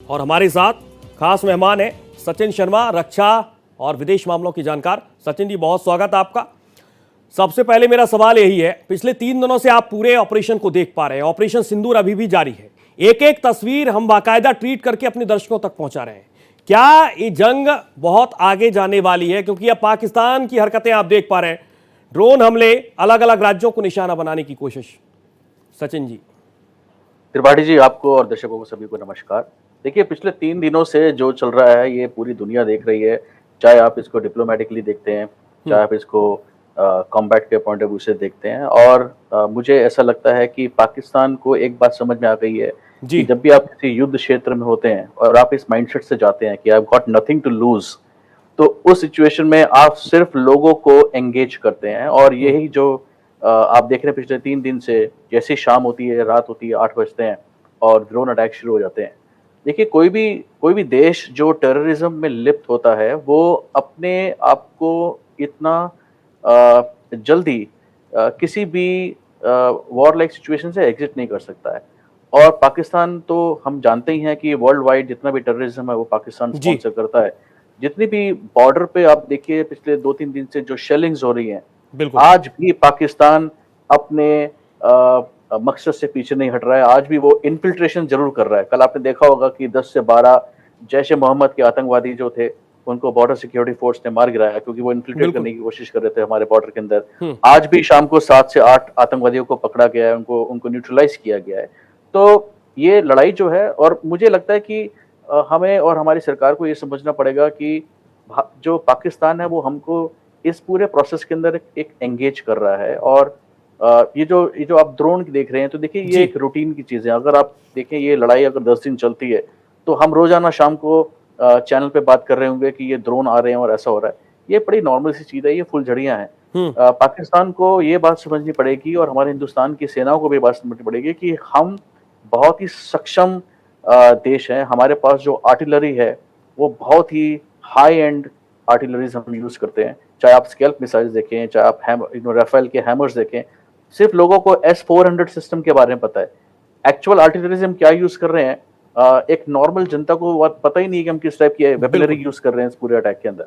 और हमारे साथ खास मेहमान है सचिन शर्मा, रक्षा और विदेश मामलों की जानकार। सचिन जी, बहुत स्वागत है आपका। सबसे पहले मेरा सवाल यही है, पिछले 3 दिनों से आप पूरे ऑपरेशन को देख पा रहे हैं। ऑपरेशन सिंदूर अभी भी जारी है, एक एक तस्वीर हम बाकायदा ट्वीट करके अपने दर्शकों तक पहुंचा रहे हैं। क्या ये जंग बहुत आगे जाने वाली है? क्योंकि अब पाकिस्तान की हरकतें आप देख पा रहे हैं, ड्रोन हमले, अलग अलग राज्यों को निशाना बनाने की कोशिश। सचिन जी। त्रिपाठी जी, आपको और दर्शकों को सभी को नमस्कार। देखिए, पिछले 3 दिनों से जो चल रहा है ये पूरी दुनिया देख रही है, चाहे आप इसको डिप्लोमेटिकली देखते हैं, चाहे आप इसको कॉम्बैट के पॉइंट ऑफ व्यू से देखते हैं। और मुझे ऐसा लगता है कि पाकिस्तान को एक बात समझ में आ गई है कि जब भी आप किसी युद्ध क्षेत्र में होते हैं और आप इस माइंडसेट से जाते हैं कि I have got nothing to lose, तो उस सिचुएशन में आप सिर्फ लोगों को एंगेज करते हैं। और यही जो आप देख रहे हैं पिछले 3 दिन से, जैसे शाम होती है, रात होती है, 8 बजते हैं और ड्रोन अटैक शुरू हो जाते हैं। देखिए, कोई भी देश जो टेररिज्म में लिप्त होता है वो अपने आप को इतना जल्दी किसी भी वॉर लाइक सिचुएशन से एग्जिट नहीं कर सकता है। और पाकिस्तान तो हम जानते ही हैं कि वर्ल्ड वाइड जितना भी टेररिज्म है वो पाकिस्तान स्पॉन्सर करता है। जितनी भी बॉर्डर पे आप देखिए पिछले 2-3 दिन से जो शेलिंग्स हो रही हैं, आज भी पाकिस्तान अपने मकसद से पीछे नहीं हट रहा है। आज भी वो इन्फिल्ट्रेशन जरूर कर रहा है। कल आपने देखा होगा कि 10 से 12 जैश ए मोहम्मद के आतंकवादी जो थे उनको बॉर्डर सिक्योरिटी फोर्स ने मार गिराया, क्योंकि वो इन्फिल्ट्रेट करने की कोशिश कर रहे थे हमारे बॉर्डर के अंदर। आज भी शाम को 7 से 8 आतंकवादियों को पकड़ा गया है, उनको न्यूट्रलाइज किया गया है। तो ये लड़ाई जो है, और मुझे लगता है कि हमें और हमारी सरकार को ये समझना पड़ेगा कि जो पाकिस्तान है वो हमको इस पूरे प्रोसेस के अंदर एक एंगेज कर रहा है। और ये जो आप ड्रोन देख रहे हैं, तो देखिए ये एक रूटीन की चीज है। अगर आप देखें, ये लड़ाई अगर 10 दिन चलती है तो हम रोजाना शाम को चैनल पे बात कर रहे होंगे कि ये ड्रोन आ रहे हैं और ऐसा हो रहा है। ये बड़ी नॉर्मल सी चीज है, ये फुलझड़ियां हैं। पाकिस्तान को ये बात समझनी पड़ेगी और हमारे हिंदुस्तान की सेनाओं को भी बात समझनी पड़ेगी कि हम बहुत ही सक्षम देश है। हमारे पास जो आर्टिलरी है वो बहुत ही हाई एंड आर्टिलरीज हम यूज करते हैं। चाहे आप स्केल्प मिसाइल्स देखें, चाहे आप राफेल के हैमर्स देखें। सिर्फ लोगों को S-400 सिस्टम के बारे में पता है। एक्चुअल आर्टिलरीज हम क्या यूज कर रहे हैं, एक नॉर्मल जनता को पता ही नहीं कि हम किस टाइप की वेपनरी यूज कर रहे हैं इस पूरे अटैक के अंदर।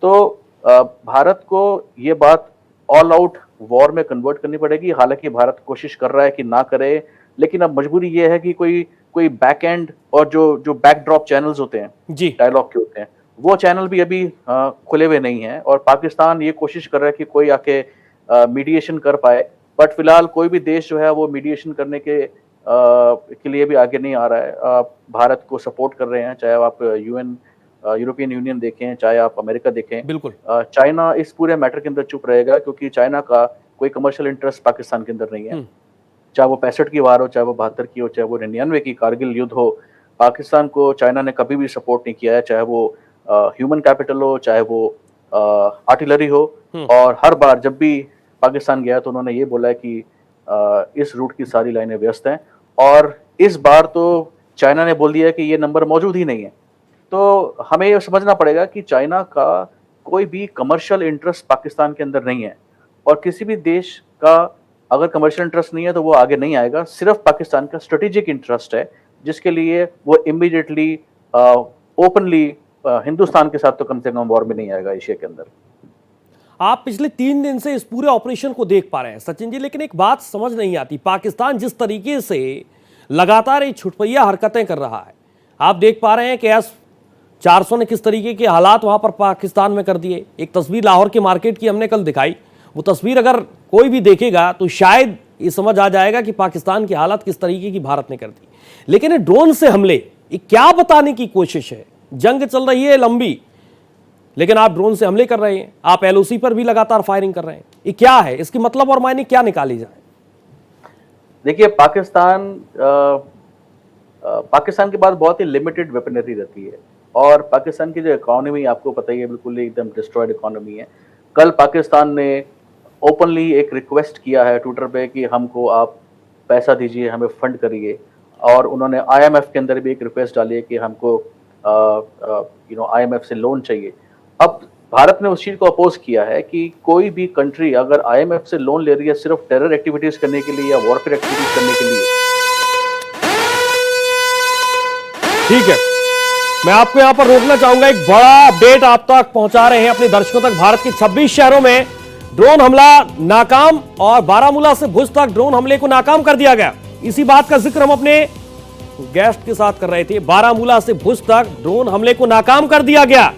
तो भारत को ये बात ऑल आउट वॉर में कन्वर्ट करनी पड़ेगी। हालांकि भारत कोशिश कर रहा है कि ना करे, लेकिन अब मजबूरी ये है कि कोई बैक एंड और जो बैकड्रॉप चैनल्स होते हैं, डायलॉग के होते हैं, वो चैनल भी अभी खुले हुए नहीं है। और पाकिस्तान ये कोशिश कर रहा है कि कोई आके मीडिएशन कर पाए, बट फिलहाल कोई भी देश जो है वो मीडिएशन करने के लिए भी आगे नहीं आ रहा है। भारत को सपोर्ट कर रहे हैं, चाहे आप यूरोपियन यूनियन देखें, चाहे आप अमेरिका देखें। बिल्कुल। चाइना इस पूरे मैटर के अंदर चुप रहेगा, क्योंकि चाइना का कोई कमर्शियल इंटरेस्ट पाकिस्तान के अंदर नहीं है। चाहे वो 65 की वार हो, चाहे वो 72 की हो, चाहे वो 99 की कारगिल युद्ध हो, पाकिस्तान को चाइना ने कभी भी सपोर्ट नहीं किया है। चाहे वो ह्यूमन कैपिटल हो, चाहे वो आर्टिलरी हो। और हर बार जब भी पाकिस्तान गया तो उन्होंने ये बोला है कि इस रूट की सारी लाइनें व्यस्त हैं। और इस बार तो चाइना ने बोल दिया है कि ये नंबर मौजूद ही नहीं है। तो हमें ये समझना पड़ेगा कि चाइना का कोई भी कमर्शियल इंटरेस्ट पाकिस्तान के अंदर नहीं है। और किसी भी देश का अगर कमर्शियल इंटरेस्ट नहीं है तो वो आगे नहीं आएगा। सिर्फ पाकिस्तान का स्ट्रेटेजिक इंटरेस्ट है, जिसके लिए वो इमीडिएटली ओपनली हिंदुस्तान के साथ तो कम से कम वॉर में नहीं आएगा एशिया के अंदर। आप पिछले 3 दिन से इस पूरे ऑपरेशन को देख पा रहे हैं सचिन जी, लेकिन एक बात समझ नहीं आती, पाकिस्तान जिस तरीके से लगातार ये छुटपैया हरकतें कर रहा है, आप देख पा रहे हैं कि S-400 ने किस तरीके के हालात वहां पर पाकिस्तान में कर दिए। एक तस्वीर लाहौर के मार्केट की हमने कल दिखाई, वो तस्वीर अगर कोई भी देखेगा तो शायद ये समझ आ जाएगा कि पाकिस्तान की हालत किस तरीके की भारत ने कर दी। लेकिन ये ड्रोन से हमले, ये क्या बताने की कोशिश है? जंग चल रही है लंबी, लेकिन आप ड्रोन से हमले कर रहे हैं, आप LOC पर भी लगातार फायरिंग कर रहे हैं। ये क्या है? इसकी मतलब और मायने क्या निकाली जाए? देखिए, पाकिस्तान के पास बहुत ही लिमिटेड वेपनरी रहती है। और पाकिस्तान की जो इकोनॉमी आपको पता ही है, बिल्कुल एकदम डिस्ट्रॉयड इकोनॉमी है। कल पाकिस्तान ने ओपनली एक रिक्वेस्ट किया है ट्विटर पे कि हमको आप पैसा दीजिए, हमें फंड करिए। और उन्होंने IMF के अंदर भी एक रिक्वेस्ट डाली है कि हमको IMF से लोन चाहिए। अब भारत ने उस चीज को अपोज किया है कि कोई भी कंट्री अगर IMF से लोन ले रही है सिर्फ टेरर एक्टिविटीज करने के लिए या वॉरफेयर एक्टिविटीज करने के लिए, ठीक है। मैं आपको यहां पर रोकना चाहूंगा, एक बड़ा अपडेट आप तक पहुंचा रहे हैं अपने दर्शकों तक। भारत के 26 शहरों में ड्रोन हमला नाकाम और बारामूला से भुज तक ड्रोन हमले को नाकाम कर दिया गया। इसी बात का जिक्र हम अपने गेस्ट के साथ कर रहे थे। बारामूला से भुज तक ड्रोन हमले को नाकाम कर दिया गया।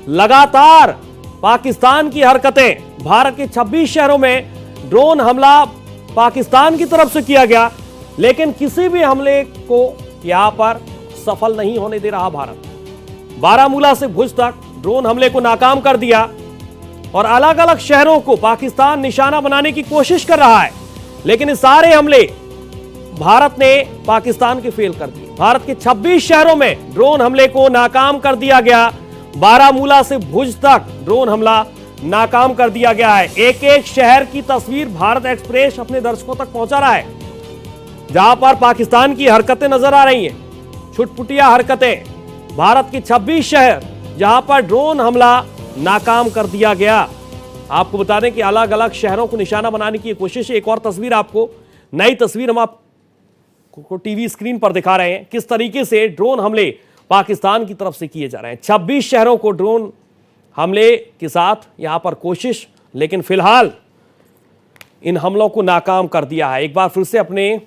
लगातार पाकिस्तान की हरकतें, भारत के 26 शहरों में ड्रोन हमला पाकिस्तान की तरफ से किया गया, लेकिन किसी भी हमले को यहां पर सफल नहीं होने दे रहा भारत। बारामूला से भुज तक ड्रोन हमले को नाकाम कर दिया और अलग अलग शहरों को पाकिस्तान निशाना बनाने की कोशिश कर रहा है, लेकिन इस सारे हमले भारत ने पाकिस्तान के फेल कर दिए। भारत के 26 शहरों में ड्रोन हमले को नाकाम कर दिया गया। बारामूला से भुज तक ड्रोन हमला नाकाम कर दिया गया है। एक एक शहर की तस्वीर भारत एक्सप्रेस अपने दर्शकों तक पहुंचा रहा है, जहां पर पाकिस्तान की हरकतें नजर आ रही हैं, छुटपुटिया हरकतें। भारत के 26 शहर जहां पर ड्रोन हमला नाकाम कर दिया गया। आपको बता दें कि अलग अलग शहरों को निशाना बनाने की कोशिश है। एक और तस्वीर, आपको नई तस्वीर हम आपको टीवी स्क्रीन पर दिखा रहे हैं, किस तरीके से ड्रोन हमले पाकिस्तान की तरफ से किए जा रहे हैं। 26 शहरों को ड्रोन हमले के साथ यहां पर कोशिश, लेकिन फिलहाल इन हमलों को नाकाम कर दिया है। एक बार फिर से अपने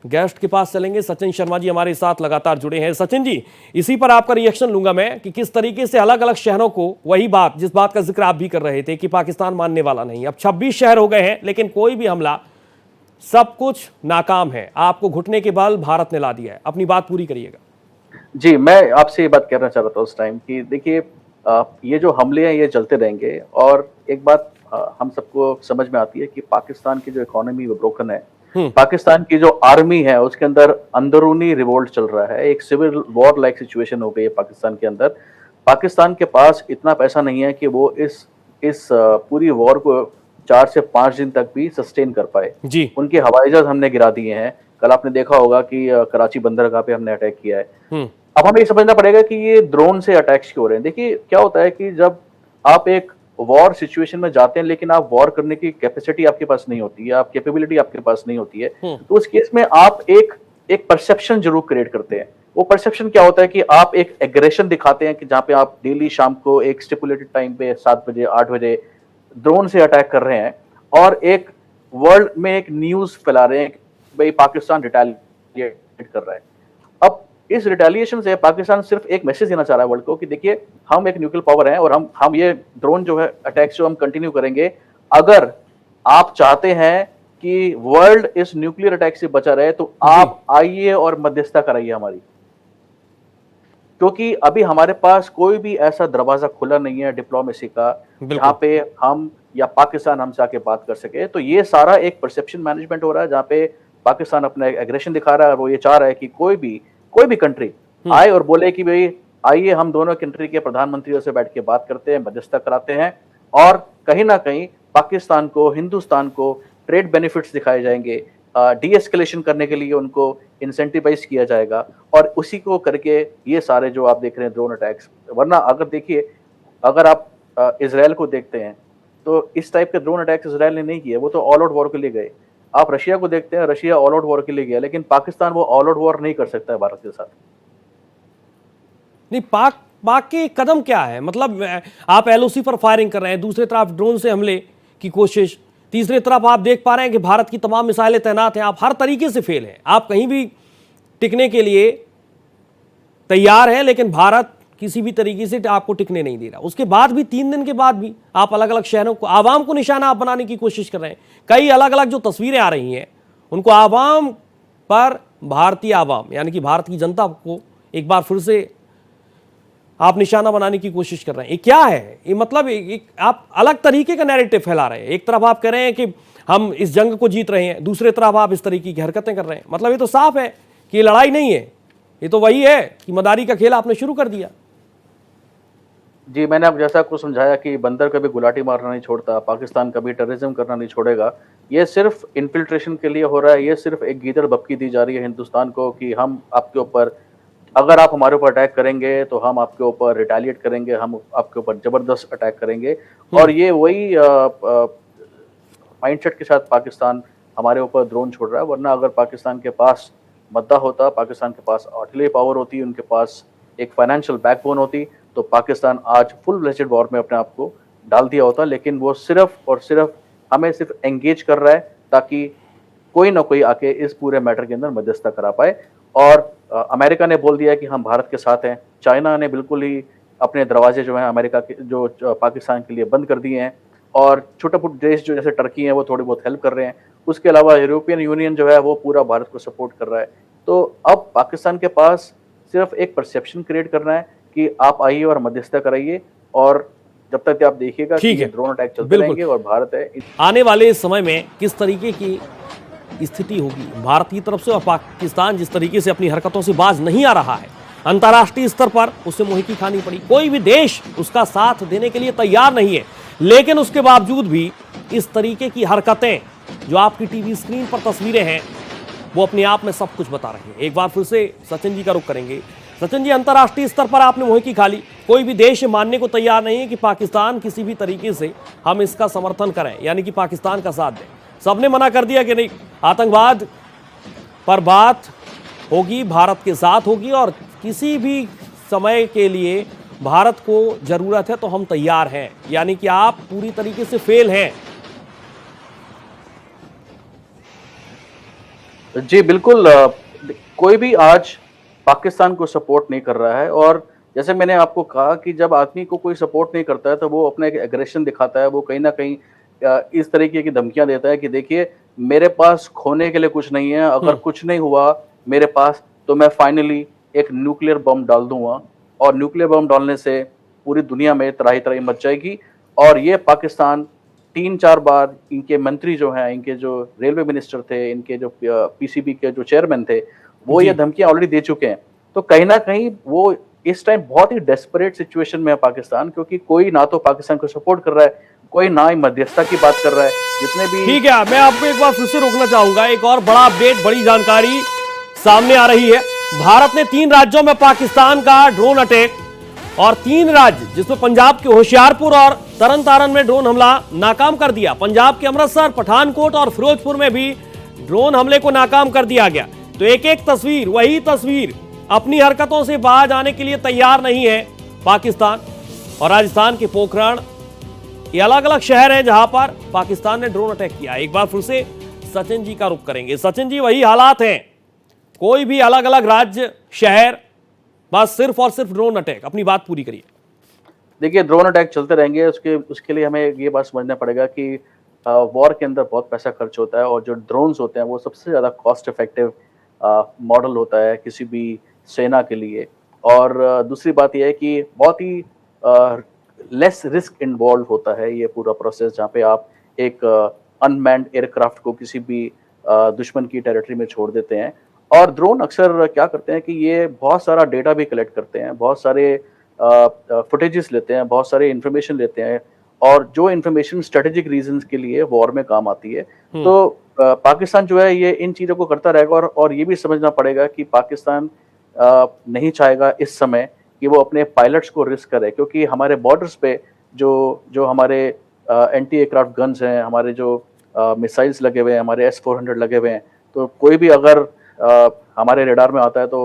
गेस्ट के पास चलेंगे। सचिन शर्मा जी हमारे साथ लगातार जुड़े हैं। सचिन जी, इसी पर आपका रिएक्शन लूंगा मैं कि किस तरीके से अलग अलग शहरों को, वही बात जिस बात का जिक्र आप भी कर रहे थे कि पाकिस्तान मानने वाला नहीं। अब 26 शहर हो गए हैं, लेकिन कोई भी हमला, सब कुछ नाकाम है। आपको घुटने के बल भारत ने ला दिया है। अपनी बात पूरी करिएगा। जी, मैं आपसे ये बात कहना चाह रहा था उस टाइम कि देखिए, ये जो हमले हैं ये चलते रहेंगे। और एक बात हम सबको समझ में आती है कि पाकिस्तान की जो इकोनॉमी वो ब्रोकन है। पाकिस्तान की जो आर्मी है उसके अंदर अंदरूनी रिवोल्ट चल रहा है, एक सिविल वॉर लाइक सिचुएशन हो गई है पाकिस्तान के अंदर। पाकिस्तान के पास इतना पैसा नहीं है कि वो इस पूरी वॉर को 4 से 5 दिन तक भी सस्टेन कर पाए जी। उनके हवाई जहाज हमने गिरा दिए हैं। कल आपने देखा होगा कि कराची बंदरगाह पे हमने अटैक किया है। अब हमें ये समझना पड़ेगा कि ये ड्रोन से अटैक्स क्यों हो रहे हैं। देखिए, क्या होता है कि जब आप एक वॉर सिचुएशन में जाते हैं, लेकिन आप वॉर करने की कैपेसिटी आपके पास नहीं होती है, आप कैपेबिलिटी आपके पास नहीं होती है, तो उस केस में आप एक परसेप्शन जरूर क्रिएट करते हैं। वो परसेप्शन क्या होता है कि आप एक एग्रेशन दिखाते हैं कि जहां पे आप डेली शाम को एक स्टिपुलेटेड टाइम पे 7 बजे 8 बजे ड्रोन से अटैक कर रहे हैं और एक वर्ल्ड में एक न्यूज फैला रहे हैं कि भाई पाकिस्तान रिटेलिएट कर रहा है। अब इस रिटेलिएशन से पाकिस्तान सिर्फ एक मैसेज देना चाह रहा है वर्ल्ड को कि देखिए, हम एक न्यूक्लियर पावर हैं और हम ये ड्रोन जो है अटैक्स जो हम कंटिन्यू करेंगे। अगर आप चाहते हैं कि वर्ल्ड इस न्यूक्लियर अटैक से बचा रहे तो आप आइए और मध्यस्थता कराइए हमारी, क्योंकि अभी हमारे पास कोई भी ऐसा दरवाजा खुला नहीं है डिप्लोमेसी का जहां पे हम या पाकिस्तान हमसे आके बात कर सके। तो ये सारा एक परसेप्शन मैनेजमेंट हो रहा है, जहां पे पाकिस्तान अपना एग्रेशन दिखा रहा है और वो ये चाह रहा है कि कोई भी कंट्री आए और बोले कि भाई आइए हम दोनों कंट्री के प्रधानमंत्रियों से बैठ के बात करते हैं, मध्यस्थता कराते हैं और कहीं ना कहीं पाकिस्तान को, हिंदुस्तान को ट्रेड बेनिफिट्स दिखाए जाएंगे, डी एस्केलेशन करने के लिए उनको इंसेंटिवाइज किया जाएगा और उसी को करके ये सारे जो आप देख रहे हैं ड्रोन अटैक्स। वरना अगर देखिए, अगर आप इजराइल को देखते हैं तो इस टाइप के ड्रोन अटैक्स इजराइल ने नहीं किए, वो तो ऑल आउट वॉर के लिए गए। आप रशिया को देखते हैं, रशिया ऑल आउट वॉर के लिए गया, लेकिन पाकिस्तान वो ऑल आउट वॉर नहीं कर सकता है भारत के साथ। नहीं, पाक के कदम क्या है? मतलब आप एलओसी पर फायरिंग कर रहे हैं, दूसरी तरफ ड्रोन से हमले की कोशिश, तीसरी तरफ आप देख पा रहे हैं कि भारत की तमाम मिसाइलें तैनात हैं। आप हर तरीके से फेल हैं, आप कहीं भी टिकने के लिए तैयार हैं, लेकिन भारत किसी भी तरीके से आपको टिकने नहीं दे रहा। उसके बाद भी 3 दिन के बाद भी आप अलग अलग शहरों को, आवाम को निशाना आप बनाने की कोशिश कर रहे हैं। कई अलग अलग जो तस्वीरें आ रही हैं उनको आवाम पर, भारतीय आवाम यानी कि भारत की जनता को एक बार फिर से आप निशाना बनाने की कोशिश कर रहे हैं। ये क्या है? ये मतलब आप अलग तरीके का नैरेटिव फैला रहे हैं। एक तरफ आप कह रहे हैं कि हम इस जंग को जीत रहे हैं, दूसरी तरफ आप इस तरीके की हरकतें कर रहे हैं। मतलब ये तो साफ है कि ये लड़ाई नहीं है, ये तो वही है कि मदारी का खेल आपने शुरू कर दिया। जी, मैंने अब जैसा आपको समझाया कि बंदर कभी गुलाटी मारना नहीं छोड़ता, पाकिस्तान कभी टेररिज्म करना नहीं छोड़ेगा। ये सिर्फ इन्फिल्ट्रेशन के लिए हो रहा है, ये सिर्फ एक गीदड़ बपकी दी जा रही है हिंदुस्तान को कि हम आपके ऊपर, अगर आप हमारे ऊपर अटैक करेंगे तो हम आपके ऊपर रिटेलिएट करेंगे, हम आपके ऊपर जबरदस्त अटैक करेंगे। और ये वही माइंडसेट के साथ पाकिस्तान हमारे ऊपर ड्रोन छोड़ रहा है। वरना अगर पाकिस्तान के पास मद्दा होता, पाकिस्तान के पास आर्टिलरी पावर होती, उनके पास एक फाइनेंशियल बैकबोन होती, तो पाकिस्तान आज फुल फ्लेजेड वॉर में अपने आप को डाल दिया होता। लेकिन वो सिर्फ और सिर्फ हमें सिर्फ एंगेज कर रहा है ताकि कोई ना कोई आके इस पूरे मैटर के अंदर मध्यस्थता करा पाए। और अमेरिका ने बोल दिया है कि हम भारत के साथ हैं। चाइना ने बिल्कुल ही अपने दरवाजे जो हैं अमेरिका के जो पाकिस्तान के लिए बंद कर दिए हैं। और छोटे-मोटे देश जो जैसे टर्की है वो थोड़ी बहुत हेल्प कर रहे हैं। उसके अलावा यूरोपियन यूनियन जो है वो पूरा भारत को सपोर्ट कर रहा है। तो अब पाकिस्तान के पास सिर्फ एक परसेप्शन क्रिएट करना है कि आप आइए और मध्यस्थता कराइए, और जब तक आप देखिएगा कि ठीक ये है, ड्रोन अटैक चलते बिल्कुल। रहेंगे और भारत है आने वाले समय में किस तरीके की स्थिति होगी भारत की तरफ से, और पाकिस्तान जिस तरीके से अपनी हरकतों से बाज नहीं आ रहा है, अंतर्राष्ट्रीय स्तर पर उसे मुंह की खानी पड़ी। कोई भी देश उसका साथ देने के लिए तैयार नहीं है, लेकिन उसके बावजूद भी इस तरीके की हरकतें, जो आपकी टीवी स्क्रीन पर तस्वीरें हैं, वो अपने आप में सब कुछ बता रही हैं। एक बार फिर से सचिन जी का रुख करेंगे। सचिन जी, अंतर्राष्ट्रीय स्तर पर आपने मुंह की खाली, कोई भी देश मानने को तैयार नहीं है कि पाकिस्तान किसी भी तरीके से हम इसका समर्थन करें, यानी कि पाकिस्तान का साथ दें। सबने मना कर दिया कि नहीं, आतंकवाद पर बात होगी, भारत के साथ होगी, और किसी भी समय के लिए भारत को जरूरत है तो हम तैयार हैं, यानी कि आप पूरी तरीके से फेल हैं। जी बिल्कुल। कोई भी आज पाकिस्तान को सपोर्ट नहीं कर रहा है। और जैसे मैंने आपको कहा कि जब आदमी को कोई सपोर्ट नहीं करता है तो वो अपना एक एग्रेशन दिखाता है। वो कहीं ना कहीं इस तरीके की धमकियां देता है कि देखिए मेरे पास खोने के लिए कुछ नहीं है, अगर कुछ नहीं हुआ मेरे पास तो मैं फाइनली एक न्यूक्लियर बम डाल दूंगा, और न्यूक्लियर बम डालने से पूरी दुनिया में तराही तराही मच जाएगी। और ये पाकिस्तान 3-4 बार इनके मंत्री जो हैं, इनके जो रेलवे मिनिस्टर थे, इनके जो पीसीबी के जो चेयरमैन थे, वो ये धमकियां ऑलरेडी दे चुके हैं। तो कहीं ना कहीं वो इस टाइम बहुत ही डेस्परेट सिचुएशन में है पाकिस्तान, क्योंकि कोई ना तो पाकिस्तान को सपोर्ट कर रहा है, कोई ना ही मध्यस्थता की बात कर रहा है। जितने भी ठीक है, मैं आपको एक बार फिर से रोकना चाहूंगा। एक और बड़ा अपडेट, बड़ी जानकारी सामने आ रही है। भारत ने 3 राज्यों में पाकिस्तान का ड्रोन अटैक, और 3 राज्य जिसमें पंजाब के होशियारपुर और तरन तारन में ड्रोन हमला नाकाम कर दिया। पंजाब के अमृतसर, पठानकोट और फिरोजपुर में भी ड्रोन हमले को नाकाम कर दिया गया। तो एक एक तस्वीर, वही तस्वीर, अपनी हरकतों से बाज आने के लिए तैयार नहीं है पाकिस्तान। और राजस्थान के पोखरण, ये अलग अलग शहर हैं जहां पर पाकिस्तान ने ड्रोन अटैक किया। एक बार फिर से सचिन जी का रुख करेंगे। सचिन जी, वही हालात हैं, कोई भी अलग अलग राज्य, शहर, बस सिर्फ और सिर्फ ड्रोन अटैक। अपनी बात पूरी करिए। देखिए ड्रोन अटैक चलते रहेंगे। उसके लिए हमें ये बात समझना पड़ेगा कि वॉर के अंदर बहुत पैसा खर्च होता है, और जो ड्रोन्स होते हैं वो सबसे ज़्यादा कॉस्ट इफेक्टिव मॉडल होता है किसी भी सेना के लिए। और दूसरी बात यह है कि बहुत ही लेस रिस्क इन्वॉल्व होता है ये पूरा प्रोसेस, जहाँ पे आप एक अनमैन्ड एयरक्राफ्ट को किसी भी दुश्मन की टेरिटरी में छोड़ देते हैं। और ड्रोन अक्सर क्या करते हैं कि ये बहुत सारा डेटा भी कलेक्ट करते हैं, बहुत सारे फुटेजेस लेते हैं, बहुत सारे इंफॉर्मेशन लेते हैं, और जो इंफॉर्मेशन स्ट्रेटेजिक रीजंस के लिए वॉर में काम आती है। तो पाकिस्तान जो है ये इन चीज़ों को करता रहेगा। और ये भी समझना पड़ेगा कि पाकिस्तान नहीं चाहेगा इस समय कि वो अपने पायलट्स को रिस्क करे, क्योंकि हमारे बॉर्डर्स पे जो हमारे एंटी एयरक्राफ्ट गन्स हैं, हमारे जो मिसाइल्स लगे हुए हैं, हमारे S-400 लगे हुए हैं, तो कोई भी अगर हमारे रडार में आता है तो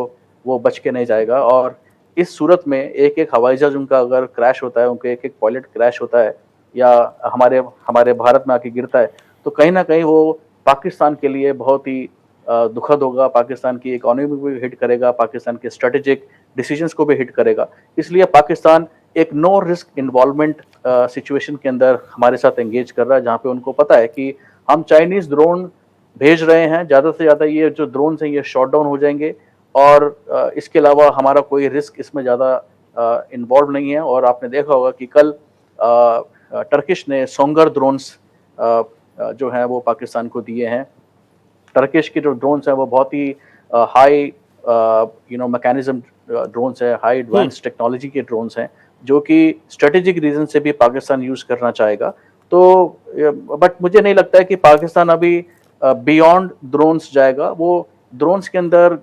वो बच के नहीं जाएगा। और इस सूरत में एक एक हवाई जहाज उनका अगर क्रैश होता है, उनके एक एक पायलट क्रैश होता है, या हमारे भारत में आके गिरता है, तो कहीं ना कहीं वो पाकिस्तान के लिए बहुत ही दुखद होगा। पाकिस्तान की इकोनॉमी को भी हिट करेगा, पाकिस्तान के स्ट्रेटेजिक डिसीजंस को भी हिट करेगा। इसलिए पाकिस्तान एक नो रिस्क इन्वॉल्वमेंट सिचुएशन के अंदर हमारे साथ एंगेज कर रहा है, जहाँ पे उनको पता है कि हम चाइनीज ड्रोन भेज रहे हैं, ज़्यादा से ज़्यादा ये जो ड्रोन हैं ये शॉट डाउन हो जाएंगे, और इसके अलावा हमारा कोई रिस्क इसमें ज़्यादा इन्वॉल्व नहीं है। और आपने देखा होगा कि कल टर्किश ने सोंगर ड्रोन्स जो हैं वो पाकिस्तान को दिए हैं। टर्किश के जो ड्रोन्स हैं वो बहुत ही हाई मैकेनिज्म ड्रोन्स है, हाई एडवांस टेक्नोलॉजी के ड्रोन्स हैं, जो कि स्ट्रेटेजिक रीजन से भी पाकिस्तान यूज़ करना चाहेगा। तो बट मुझे नहीं लगता है कि पाकिस्तान अभी बियॉन्ड ड्रोन्स जाएगा। वो ड्रोन्स के अंदर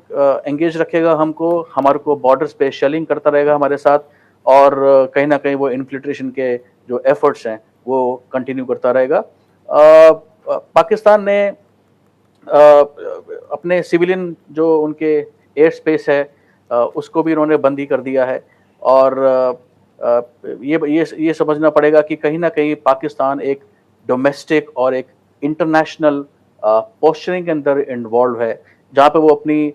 एंगेज रखेगा हमको, हमारे को बॉर्डर्स पे शेलिंग करता रहेगा हमारे साथ, और कहीं ना कहीं वो इन्फिल्ट्रेशन के जो एफर्ट्स हैं वो कंटिन्यू करता रहेगा। पाकिस्तान ने अपने सिविलियन जो उनके एयर स्पेस है, उसको भी इन्होंने बंद ही कर दिया है। और ये समझना पड़ेगा कि कहीं ना कहीं पाकिस्तान एक डोमेस्टिक और एक इंटरनेशनल पोस्चरिंग के अंदर इन्वॉल्व है, जहाँ पे वो अपनी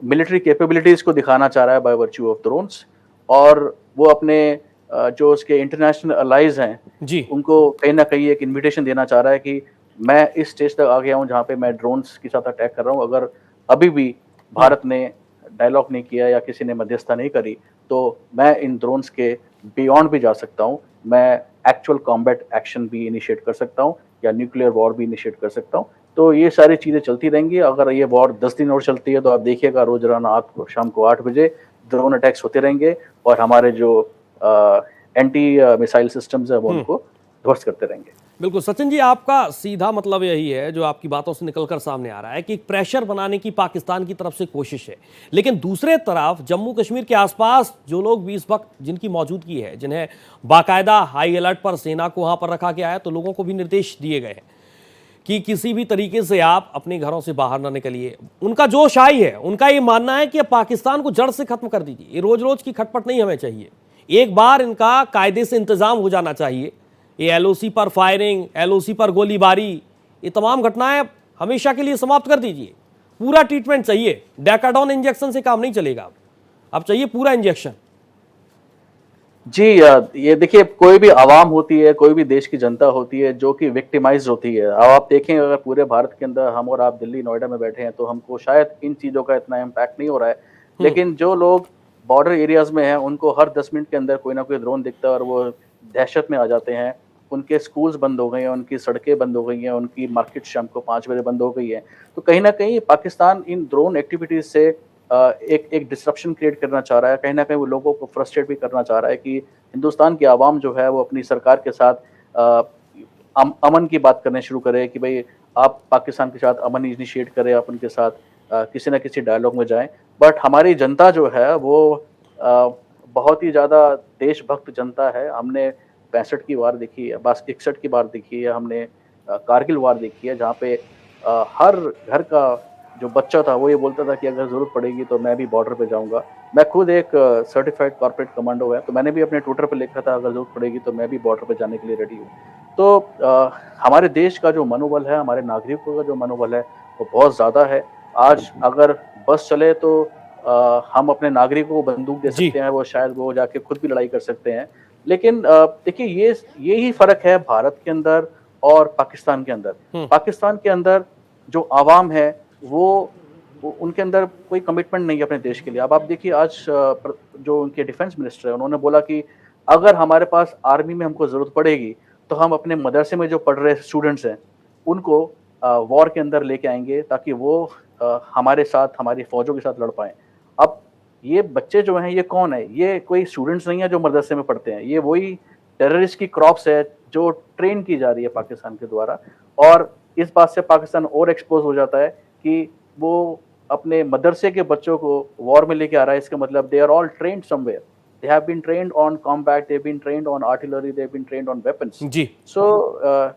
मिलिट्री कैपेबिलिटीज को दिखाना चाह रहा है बाय वर्च्यू ऑफ ड्रोन्स, और वो अपने जो उसके इंटरनेशनल अलाइज हैं जी उनको कहीं ना कहीं एक इन्विटेशन देना चाह रहा है कि मैं इस स्टेज तक आ गया हूँ जहाँ पे मैं ड्रोन्स के साथ अटैक कर रहा हूँ। अगर अभी भी भारत ने डायलॉग नहीं किया या किसी ने मध्यस्थता नहीं करी तो मैं इन ड्रोन्स के बियॉन्ड भी जा सकता हूँ, मैं एक्चुअल कॉम्बैट एक्शन भी इनिशिएट कर सकता हूँ या न्यूक्लियर वॉर भी इनिशिएट कर सकता हूँ। तो ये सारी चीज़ें चलती रहेंगी। अगर ये वॉर 10 दिन और चलती है तो आप देखिएगा रोजाना शाम को 8 बजे ड्रोन अटैक्स होते रहेंगे और हमारे जो एंटी मिसाइल सिस्टम्स है वो उनको ध्वस्त करते रहेंगे। बिल्कुल सचिन जी, आपका सीधा मतलब यही है जो आपकी बातों से निकलकर सामने आ रहा है कि प्रेशर बनाने की पाकिस्तान की तरफ से कोशिश है, लेकिन दूसरे तरफ जम्मू कश्मीर के आसपास जो लोग भी इस वक्त जिनकी मौजूदगी है, जिन्हें बाकायदा हाई अलर्ट पर सेना को वहां पर रखा गया है, तो लोगों को भी निर्देश दिए गए हैं कि किसी भी तरीके से आप अपने घरों से बाहर ना निकलिए। उनका जोश आई है, उनका ये मानना है कि अब पाकिस्तान को जड़ से खत्म कर दीजिए, ये रोज रोज की खटपट नहीं हमें चाहिए, एक बार इनका कायदे से इंतजाम हो जाना चाहिए। ये एलओसी पर फायरिंग, एलओसी पर गोलीबारी, ये तमाम घटनाएं हमेशा के लिए समाप्त कर दीजिए। पूरा ट्रीटमेंट चाहिए, डैकाडॉन इंजेक्शन से काम नहीं चलेगा, अब चाहिए पूरा इंजेक्शन। जी, ये देखिए, कोई भी आवाम होती है, कोई भी देश की जनता होती है जो कि विक्टिमाइज होती है। अब आप देखें, अगर पूरे भारत के अंदर हम और आप दिल्ली नोएडा में बैठे हैं तो हमको शायद इन चीज़ों का इतना इम्पैक्ट नहीं हो रहा है, लेकिन जो लोग बॉर्डर एरियाज में हैं उनको हर 10 मिनट के अंदर कोई ना कोई ड्रोन दिखता है और वो दहशत में आ जाते हैं। उनके स्कूल्स बंद हो गए हैं, उनकी सड़कें बंद हो गई हैं, उनकी मार्केट शाम को 5 बजे बंद हो गई है। तो कहीं ना कहीं पाकिस्तान इन ड्रोन एक्टिविटीज से एक डिसरप्शन क्रिएट करना चाह रहा है। कहीं ना कहीं वो लोगों को फ्रस्ट्रेट भी करना चाह रहा है कि हिंदुस्तान की आवाम जो है वो अपनी सरकार के साथ अमन की बात करने शुरू करे कि भाई आप पाकिस्तान के साथ अमन इनिशिएट करें, आप उनके साथ किसी न किसी डायलॉग में जाएं। बट हमारी जनता जो है वो बहुत ही ज़्यादा देशभक्त जनता है। हमने 65 की वार देखी है, बस 61 की वार देखी है, हमने कारगिल वार देखी है, जहाँ पे हर घर का जो बच्चा था वो ये बोलता था कि अगर ज़रूरत पड़ेगी तो मैं भी बॉर्डर पे जाऊंगा। मैं खुद एक सर्टिफाइड कॉर्पोरेट कमांडो है, तो मैंने भी अपने ट्विटर पे लिखा था अगर ज़रूरत पड़ेगी तो मैं भी बॉर्डर पे जाने के लिए रेडी हूँ। तो हमारे देश का जो मनोबल है, हमारे नागरिकों का जो मनोबल है वो बहुत ज़्यादा है। आज अगर बस चले तो हम अपने नागरिकों को बंदूक दे सकते हैं, वो शायद वो जाके खुद भी लड़ाई कर सकते हैं। लेकिन देखिए, ये ही फर्क है भारत के अंदर और पाकिस्तान के अंदर। पाकिस्तान के अंदर जो आवाम है वो उनके अंदर कोई कमिटमेंट नहीं है अपने देश के लिए। अब आप देखिए, आज जो उनके डिफेंस मिनिस्टर है उन्होंने बोला कि अगर हमारे पास आर्मी में हमको जरूरत पड़ेगी तो हम अपने मदरसे में जो पढ़ रहे स्टूडेंट्स हैं उनको वॉर के अंदर लेके आएंगे ताकि वो हमारे साथ, हमारी फौजों के साथ लड़ पाएं। अब ये बच्चे जो हैं ये कौन है? ये कोई स्टूडेंट्स नहीं है जो मदरसे में पढ़ते हैं, ये वही टेररिस्ट की क्रॉप्स है जो ट्रेन की जा रही है पाकिस्तान के द्वारा। और इस बात से पाकिस्तान और एक्सपोज हो जाता है कि वो अपने मदरसे के बच्चों को वॉर में लेके आ रहा है। इसका मतलब they are all trained somewhere, they have been trained on combat, they have been trained on artillery, they have been trained on weapons. जी, सो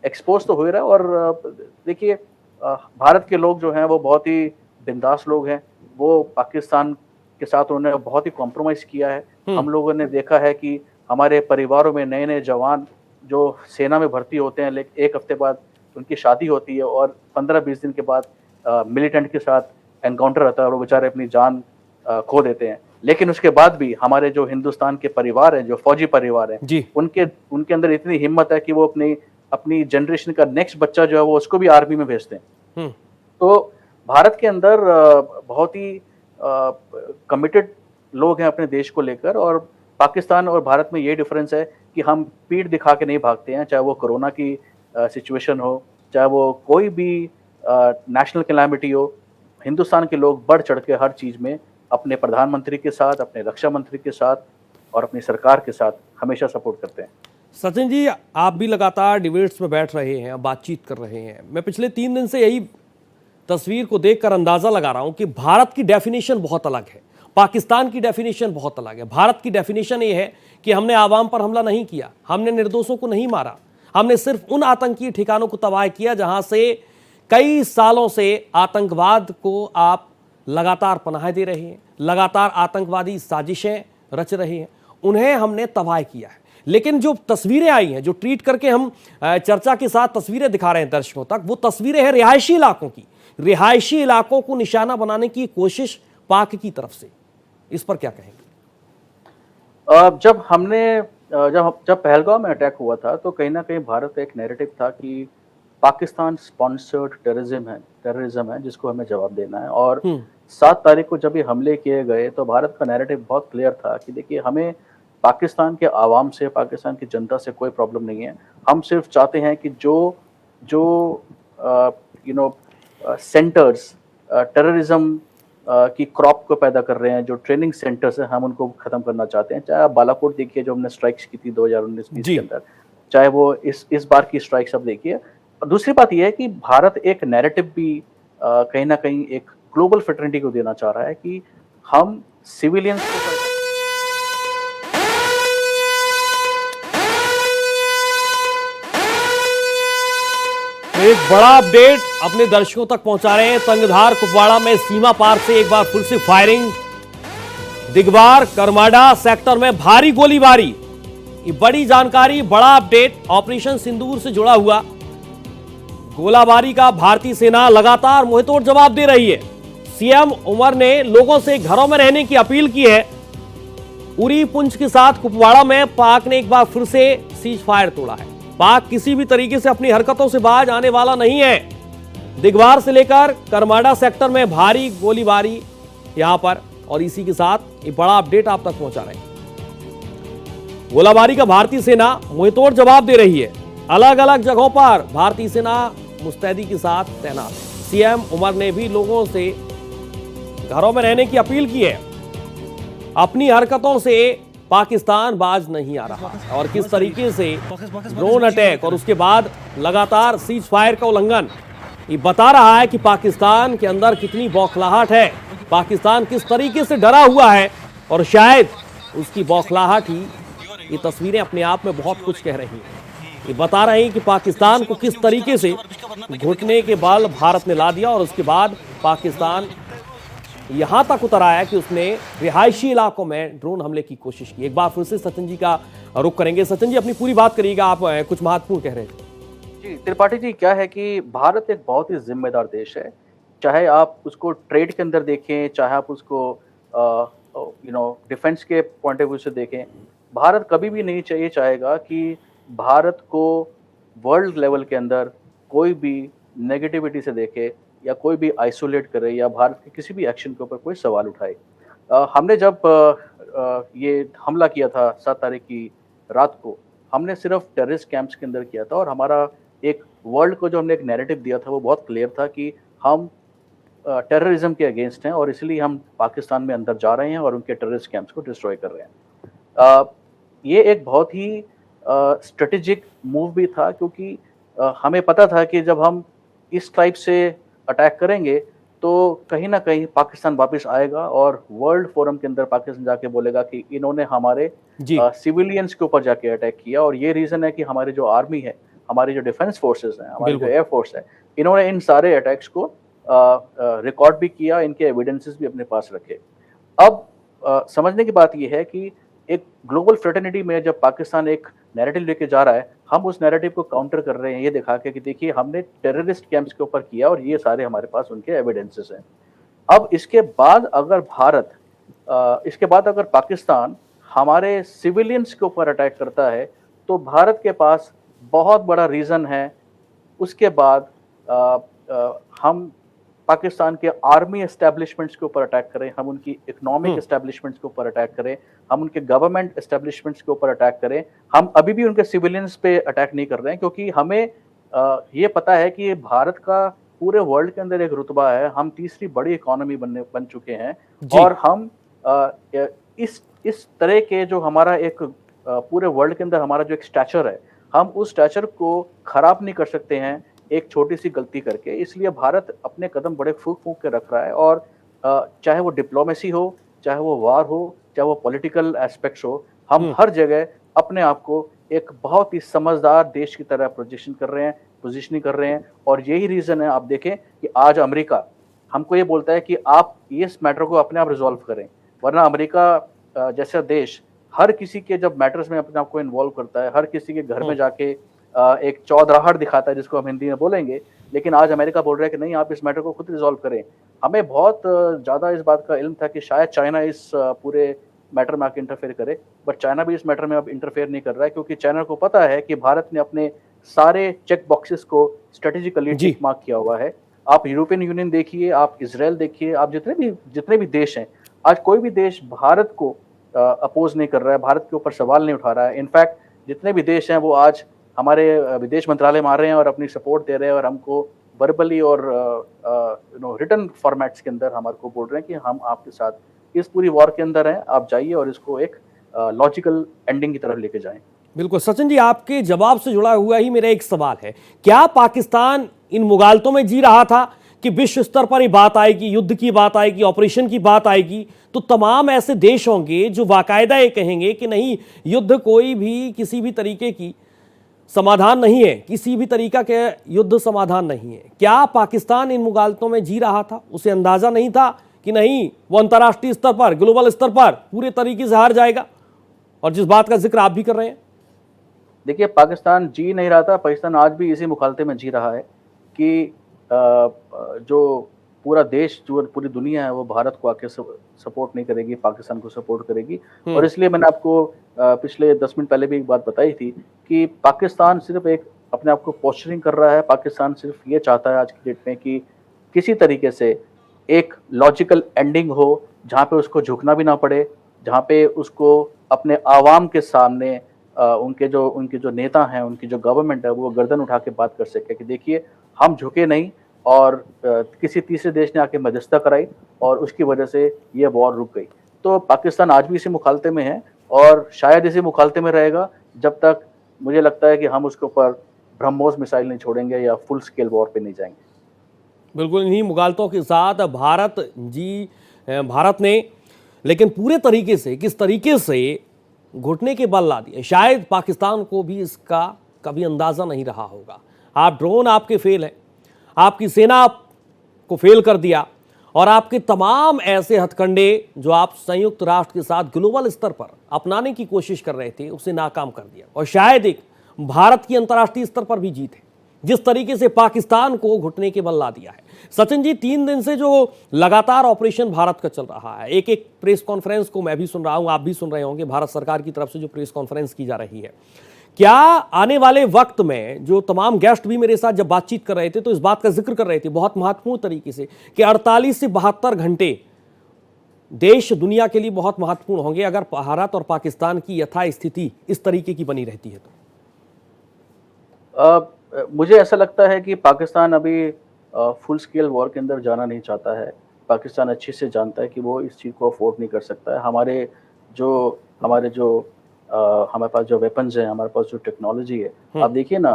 एक्सपोज तो हो रहा है। और देखिए, भारत के लोग जो हैं वो बहुत ही बिंदास लोग हैं। वो पाकिस्तान के साथ उन्होंने बहुत ही कॉम्प्रोमाइज किया है। हम लोगों ने देखा है कि हमारे परिवारों में नए नए जवान जो सेना में भर्ती होते हैं, लेकिन एक हफ्ते बाद उनकी शादी होती है और 15-20 दिन के बाद मिलिटेंट के साथ एनकाउंटर रहता है और वो बेचारे अपनी जान खो देते हैं। लेकिन उसके बाद भी हमारे जो हिंदुस्तान के परिवार हैं, जो फौजी परिवार हैं, उनके अंदर इतनी हिम्मत है कि वो अपनी जनरेशन का नेक्स्ट बच्चा जो है वो उसको भी आर्मी में भेजते हैं। तो भारत के अंदर बहुत ही कमिटेड लोग हैं अपने देश को लेकर। और पाकिस्तान और भारत में ये डिफरेंस है कि हम पीठ दिखा के नहीं भागते हैं, चाहे वो कोरोना की सिचुएशन हो, चाहे वो कोई भी नेशनल कैलामिटी हो। हिंदुस्तान के लोग बढ़ चढ़ के हर चीज़ में अपने प्रधानमंत्री के साथ, अपने रक्षा मंत्री के साथ और अपनी सरकार के साथ हमेशा सपोर्ट करते हैं। सचिन जी, आप भी लगातार डिबेट्स में बैठ रहे हैं, बातचीत कर रहे हैं। मैं पिछले 3 दिन से यही तस्वीर को देखकर अंदाजा लगा रहा हूं कि भारत की डेफिनेशन बहुत अलग है, पाकिस्तान की डेफिनेशन बहुत अलग है। भारत की डेफिनेशन ये है कि हमने आवाम पर हमला नहीं किया, हमने निर्दोषों को नहीं मारा, हमने सिर्फ उन आतंकी ठिकानों को तबाह किया जहां से कई सालों से आतंकवाद को आप लगातार पनाह दे रहे हैं, लगातार आतंकवादी साजिशें रच रहे हैं, उन्हें हमने तबाह किया है। लेकिन जो तस्वीरें आई हैं, जो ट्वीट करके हम चर्चा के साथ तस्वीरें दिखा रहे हैं दर्शकों तक, वो तस्वीरें हैं रिहायशी इलाकों की। रिहायशी इलाकों को निशाना बनाने की कोशिश पाक की तरफ से। इस पर क्या कहेंगे? जब पहलगाम में अटैक हुआ था तो कहीं ना कहीं भारत का एक नैरेटिव था कि पाकिस्तान स्पॉन्सर्ड टेररिज्म है जिसको हमें जवाब देना है। और 7 तारीख को जब ये हमले किए गए तो भारत का नैरेटिव बहुत क्लियर था कि देखिए, हमें पाकिस्तान के आवाम से, पाकिस्तान की जनता से कोई प्रॉब्लम नहीं है। हम सिर्फ चाहते हैं कि जो सेंटर्स टेररिज्म की क्रॉप को पैदा कर रहे हैं, जो ट्रेनिंग सेंटर्स हैं, हम उनको खत्म करना चाहते हैं। चाहे आप बालाकोट देखिए जो हमने स्ट्राइक्स की थी 2019-20 के अंदर, चाहे वो इस बार की स्ट्राइक्स अब देखिए। दूसरी बात यह है कि भारत एक नैरेटिव भी कहीं ना कहीं एक ग्लोबल फ्रेटर्निटी को देना चाह रहा है कि हम सिविलियंस को एक बड़ा अपडेट अपने दर्शकों तक पहुंचा रहे हैं। तंगधार कुपवाड़ा में सीमा पार से एक बार फिर से फायरिंग। दिगवार करमाडा सेक्टर में भारी गोलीबारी। ये बड़ी जानकारी, बड़ा अपडेट ऑपरेशन सिंदूर से जुड़ा हुआ। गोलाबारी का भारतीय सेना लगातार मुंहतोड़ जवाब दे रही है। सीएम उमर ने लोगों से घरों में रहने की अपील की है। उरी पुंछ के साथ कुपवाड़ा में पाक ने एक बार फिर से सीज फायर तोड़ा है। पाक किसी भी तरीके से अपनी हरकतों से बाज आने वाला नहीं है। दिगवार से लेकर करमाडा सेक्टर में भारी गोलीबारी यहां पर, और इसी के साथ एक बड़ा अपडेट आप तक पहुंचा रहे हैं। गोलाबारी का भारतीय सेना मुंहतोड़ जवाब दे रही है। अलग अलग जगहों पर भारतीय सेना मुस्तैदी के साथ तैनात है। सीएम उमर ने भी लोगों से घरों में रहने की अपील की है। अपनी हरकतों से पाकिस्तान बाज नहीं आ रहा, और किस तरीके से ड्रोन अटैक और उसके बाद लगातार सीज फायर का उल्लंघन, ये बता रहा है कि पाकिस्तान के अंदर कितनी बौखलाहट है, पाकिस्तान किस तरीके से डरा हुआ है। और शायद उसकी बौखलाहट ही, ये तस्वीरें अपने आप में बहुत कुछ कह रही हैं। ये बता रहे हैं कि पाकिस्तान को किस तरीके से घुटने के बल भारत ने ला दिया, और उसके बाद पाकिस्तान यहां तक उतर आया कि उसने रिहायशी इलाकों में ड्रोन हमले की कोशिश की। एक बार फिर से सचिन जी का रुख करेंगे। सचिन जी, अपनी पूरी बात करिएगा, आप कुछ महत्वपूर्ण कह रहे थे। जी त्रिपाठी जी, क्या है कि भारत एक बहुत ही जिम्मेदार देश है। चाहे आप उसको ट्रेड के अंदर देखें, चाहे आप उसको डिफेंस के पॉइंट ऑफ व्यू से देखें, भारत कभी भी नहीं चाहेगा कि भारत को वर्ल्ड लेवल के अंदर कोई भी नेगेटिविटी से देखे या कोई भी आइसोलेट करे या भारत के किसी भी एक्शन के ऊपर कोई सवाल उठाए। हमने जब ये हमला किया था 7 तारीख की रात को, हमने सिर्फ टेररिस्ट कैंप्स के अंदर किया था, और हमारा एक वर्ल्ड को जो हमने एक नैरेटिव दिया था वो बहुत क्लियर था कि हम टेररिज्म के अगेंस्ट हैं, और इसलिए हम पाकिस्तान में अंदर जा रहे हैं और उनके टेररिस्ट कैंप्स को डिस्ट्रॉय कर रहे हैं। ये एक बहुत ही स्ट्रेटेजिक मूव भी था, क्योंकि हमें पता था कि जब हम इस टाइप से अटैक करेंगे तो कहीं ना कहीं पाकिस्तान वापस आएगा और वर्ल्ड फोरम के अंदर पाकिस्तान जाके बोलेगा कि इन्होंने हमारे सिविलियंस के ऊपर जाके अटैक किया। और ये रीजन है कि हमारी जो आर्मी है, हमारी जो डिफेंस फोर्सेस हैं, हमारी जो एयरफोर्स है, इन्होंने इन सारे अटैक्स को रिकॉर्ड भी किया, इनके एविडेंसेस भी अपने पास रखे। अब समझने की बात यह है कि एक ग्लोबल फ्रेटर्निटी में जब पाकिस्तान एक नैरेटिव लेके जा रहा है, हम उस नैरेटिव को काउंटर कर रहे हैं ये दिखा के कि देखिए हमने टेररिस्ट कैंप्स के ऊपर किया और ये सारे हमारे पास उनके एविडेंसेस हैं। अब इसके बाद अगर पाकिस्तान हमारे सिविलियंस के ऊपर अटैक करता है तो भारत के पास बहुत बड़ा रीज़न है उसके बाद हम पाकिस्तान के आर्मी एस्टेब्लिशमेंट्स के ऊपर अटैक करें, हम उनकी इकोनॉमिक एस्टेब्लिशमेंट्स के ऊपर अटैक करें, हम उनके गवर्नमेंट एस्टेब्लिशमेंट्स के ऊपर अटैक करें। हम अभी भी उनके सिविलियंस पे अटैक नहीं कर रहे हैं, क्योंकि हमें ये पता है कि भारत का पूरे वर्ल्ड के अंदर एक रुतबा है, हम तीसरी बड़ी इकोनॉमी बन चुके हैं, और हम इस तरह के जो हमारा एक पूरे वर्ल्ड के अंदर हमारा जो एक स्टैचर है, हम उस स्टैचर को खराब नहीं कर सकते हैं एक छोटी सी गलती करके। इसलिए भारत अपने कदम बड़े फूंक फूंक के रख रहा है, और चाहे वो डिप्लोमेसी हो, चाहे वो वार हो, चाहे वो पॉलिटिकल एस्पेक्ट्स हो, हम हर जगह अपने आप को एक बहुत ही समझदार देश की तरह पोजीशनिंग कर रहे हैं। और यही रीज़न है, आप देखें कि आज अमेरिका हमको ये बोलता है कि आप इस मैटर को अपने आप रिजॉल्व करें, वरना अमेरिका जैसा देश हर किसी के जब मैटर्स में अपने आप को इन्वॉल्व करता है, हर किसी के घर में जाके एक चौधराहट दिखाता है, जिसको हम हिंदी में बोलेंगे। लेकिन आज अमेरिका बोल रहा है कि नहीं, आप इस मैटर को खुद रिजॉल्व करें। हमें बहुत ज़्यादा इस बात का इल्म था कि शायद चाइना इस पूरे मैटर में आके इंटरफेयर करे, बट चाइना भी इस मैटर में अब इंटरफेयर नहीं कर रहा है, क्योंकि चाइना को पता है कि भारत ने अपने सारे चेक बॉक्सेस को स्ट्रेटेजिकली जी। टिक मार्क किया हुआ है। आप यूरोपियन यूनियन देखिए, आप इजराइल देखिए, आप जितने भी देश हैं, आज कोई भी देश भारत को अपोज नहीं कर रहा है, भारत के ऊपर सवाल नहीं उठा रहा है। इनफैक्ट जितने भी देश हैं वो आज हमारे विदेश मंत्रालय में आ रहे हैं और अपनी सपोर्ट दे रहे हैं, और हमको वर्बली और रिटन फॉर्मेट्स के अंदर हमारे को बोल रहे हैं कि हम आपके साथ इस पूरी वॉर के अंदर हैं, आप जाइए और इसको एक लॉजिकल एंडिंग की तरफ लेके जाएं। बिल्कुल सचिन जी, आपके जवाब से जुड़ा हुआ ही मेरा एक सवाल है, क्या पाकिस्तान इन मुगालतों में जी रहा था कि विश्व स्तर पर ही बात आएगी, युद्ध की बात आएगी, ऑपरेशन की बात आएगी, तो तमाम ऐसे देश होंगे जो बाकायदा ये कहेंगे कि नहीं, युद्ध कोई भी किसी भी तरीके की समाधान नहीं है, किसी भी तरीका के युद्ध समाधान नहीं है। क्या पाकिस्तान इन मुगालतों में जी रहा था? उसे अंदाजा नहीं था कि नहीं, वो अंतर्राष्ट्रीय स्तर पर, ग्लोबल स्तर पर पूरे तरीके से हार जाएगा? और जिस बात का जिक्र आप भी कर रहे हैं, देखिए, पाकिस्तान जी नहीं रहा था, पाकिस्तान आज भी इसी मुखालते में जी रहा है कि जो पूरा देश, जो पूरी दुनिया है, वो भारत को आके सपोर्ट नहीं करेगी, पाकिस्तान को सपोर्ट करेगी। और इसलिए मैंने आपको पिछले 10 मिनट पहले भी एक बात बताई थी कि पाकिस्तान सिर्फ एक अपने आप को पोस्चरिंग कर रहा है। पाकिस्तान सिर्फ ये चाहता है आज की डेट में कि किसी तरीके से एक लॉजिकल एंडिंग हो, जहाँ पे उसको झुकना भी ना पड़े, जहाँ पे उसको अपने आवाम के सामने उनके जो नेता हैं, उनकी जो गवर्नमेंट है, वो गर्दन उठा के बात कर सके कि देखिए, हम झुके नहीं, और किसी तीसरे देश ने आके मध्यस्थता कराई और उसकी वजह से ये वॉर रुक गई। तो पाकिस्तान आज भी इसी मुखालते में है और शायद इसी मुखालते में रहेगा जब तक मुझे लगता है कि हम उसके ऊपर ब्रह्मोस मिसाइल नहीं छोड़ेंगे या फुल स्केल वॉर पे नहीं जाएंगे। बिल्कुल इन्हीं मुगालतों के साथ भारत ने लेकिन पूरे तरीके से, किस तरीके से घुटने के बल ला दिए, शायद पाकिस्तान को भी इसका कभी अंदाजा नहीं रहा होगा। आप ड्रोन आपके फेल हैं, आपकी सेना को फेल कर दिया, और आपके तमाम ऐसे हथकंडे जो आप संयुक्त राष्ट्र के साथ ग्लोबल स्तर पर अपनाने की कोशिश कर रहे थे, उसे नाकाम कर दिया। और शायद एक भारत की अंतर्राष्ट्रीय स्तर पर भी जीत है, जिस तरीके से पाकिस्तान को घुटने के बल ला दिया है। सचिन जी, 3 दिन से जो लगातार ऑपरेशन भारत का चल रहा है, एक एक प्रेस कॉन्फ्रेंस को मैं भी सुन रहा हूं, आप भी सुन रहे होंगे, भारत सरकार की तरफ से जो प्रेस कॉन्फ्रेंस की जा रही है, क्या आने वाले वक्त में जो तमाम गेस्ट भी मेरे साथ जब बातचीत कर रहे थे तो इस बात का जिक्र कर रहे थे बहुत महत्वपूर्ण तरीके से कि 48 से 72 घंटे देश दुनिया के लिए बहुत महत्वपूर्ण होंगे अगर भारत और पाकिस्तान की यथास्थिति इस तरीके की बनी रहती है तो? मुझे ऐसा लगता है कि पाकिस्तान अभी फुल स्केल वॉर के अंदर जाना नहीं चाहता है। पाकिस्तान अच्छे से जानता है कि वो इस चीज़ को अफोर्ड नहीं कर सकता है। हमारे पास जो वेपन्स हैं, हमारे पास जो टेक्नोलॉजी है, आप देखिए ना,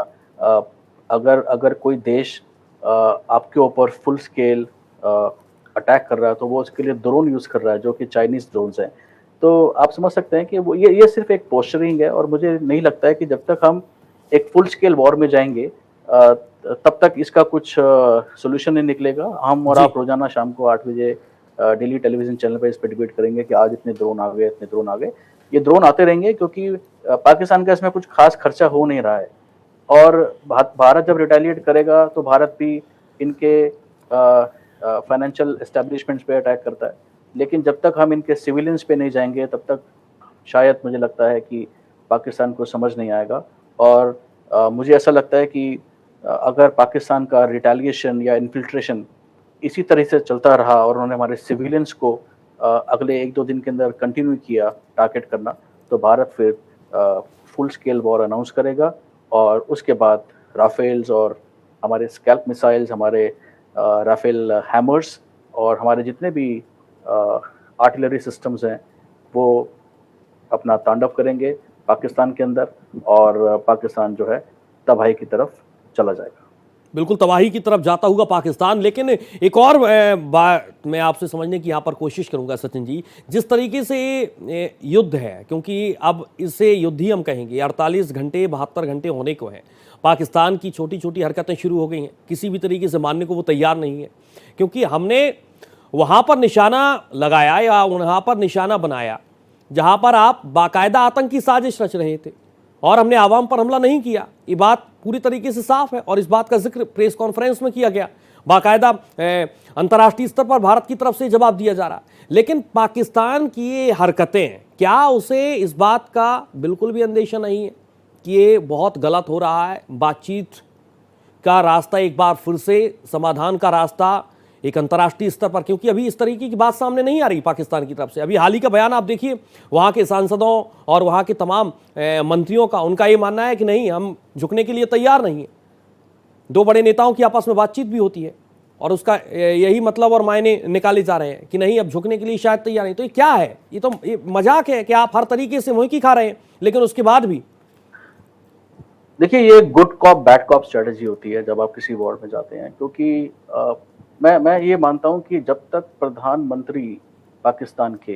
अगर कोई देश आपके ऊपर फुल स्केल अटैक कर रहा है तो वो उसके लिए ड्रोन यूज़ कर रहा है, जो कि चाइनीज़ ड्रोन्स हैं। तो आप समझ सकते हैं कि वो ये सिर्फ एक पोस्चरिंग है, और मुझे नहीं लगता है कि जब तक हम एक फुल स्केल वॉर में जाएंगे तब तक इसका कुछ सोल्यूशन नहीं निकलेगा। हम और आप रोजाना शाम को 8 बजे डेली टेलीविजन चैनल पर इस पर डिबेट करेंगे कि आज इतने ड्रोन आ गए, इतने ड्रोन आ गए। ये ड्रोन आते रहेंगे क्योंकि पाकिस्तान का इसमें कुछ खास खर्चा हो नहीं रहा है, और भारत जब रिटेलिएट करेगा तो भारत भी इनके फाइनेंशियल एस्टेब्लिशमेंट्स पे अटैक करता है। लेकिन जब तक हम इनके सिविलियंस पे नहीं जाएंगे तब तक शायद मुझे लगता है कि पाकिस्तान को समझ नहीं आएगा। और मुझे ऐसा लगता है कि अगर पाकिस्तान का रिटेलिएशन या इन्फिल्ट्रेशन इसी तरह से चलता रहा और उन्होंने हमारे सिविलियंस को अगले 1-2 दिन के अंदर कंटिन्यू किया टारगेट करना, तो भारत फिर फुल स्केल वॉर अनाउंस करेगा, और उसके बाद राफेल्स और हमारे स्कैल्प मिसाइल्स, हमारे राफेल हैमर्स और हमारे जितने भी आर्टिलरी सिस्टम्स हैं वो अपना तांडव करेंगे पाकिस्तान के अंदर, और पाकिस्तान जो है तबाही की तरफ चला जाएगा। बिल्कुल तबाही की तरफ जाता हुआ पाकिस्तान। लेकिन एक और बात मैं आपसे समझने की यहाँ पर कोशिश करूँगा सचिन जी, जिस तरीके से युद्ध है, क्योंकि अब इसे युद्ध ही हम कहेंगे, 48 घंटे 72 घंटे होने को हैं, पाकिस्तान की छोटी छोटी हरकतें शुरू हो गई हैं, किसी भी तरीके से मानने को वो तैयार नहीं है, क्योंकि हमने वहाँ पर निशाना लगाया या वहाँ पर निशाना बनाया जहाँ पर आप बाकायदा आतंकी साजिश रच रहे थे, और हमने आवाम पर हमला नहीं किया। ये बात पूरी तरीके से साफ है और इस बात का जिक्र प्रेस कॉन्फ्रेंस में किया गया, बाकायदा अंतर्राष्ट्रीय स्तर पर भारत की तरफ से जवाब दिया जा रहा। लेकिन पाकिस्तान की ये हरकतें, क्या उसे इस बात का बिल्कुल भी अंदेशा नहीं है कि ये बहुत गलत हो रहा है? बातचीत का रास्ता एक बार फिर से, समाधान का रास्ता एक अंतर्राष्ट्रीय स्तर पर, क्योंकि अभी इस तरीके की बात सामने नहीं आ रही पाकिस्तान की तरफ से। अभी हाल ही का बयान आप देखिए वहाँ के सांसदों और वहाँ के तमाम मंत्रियों का, उनका ये मानना है कि नहीं, हम झुकने के लिए तैयार नहीं है। दो बड़े नेताओं की आपस में बातचीत भी होती है और उसका यही मतलब और मायने निकाले जा रहे हैं कि नहीं, अब झुकने के लिए शायद तैयार नहीं। तो ये क्या है? ये तो ये मजाक है कि आप हर तरीके से मुंह की खा रहे हैं, लेकिन उसके बाद भी देखिए, ये good cop bad cop strategy होती है जब आप किसी वॉर में जाते हैं, क्योंकि मैं ये मानता हूं कि जब तक प्रधानमंत्री पाकिस्तान के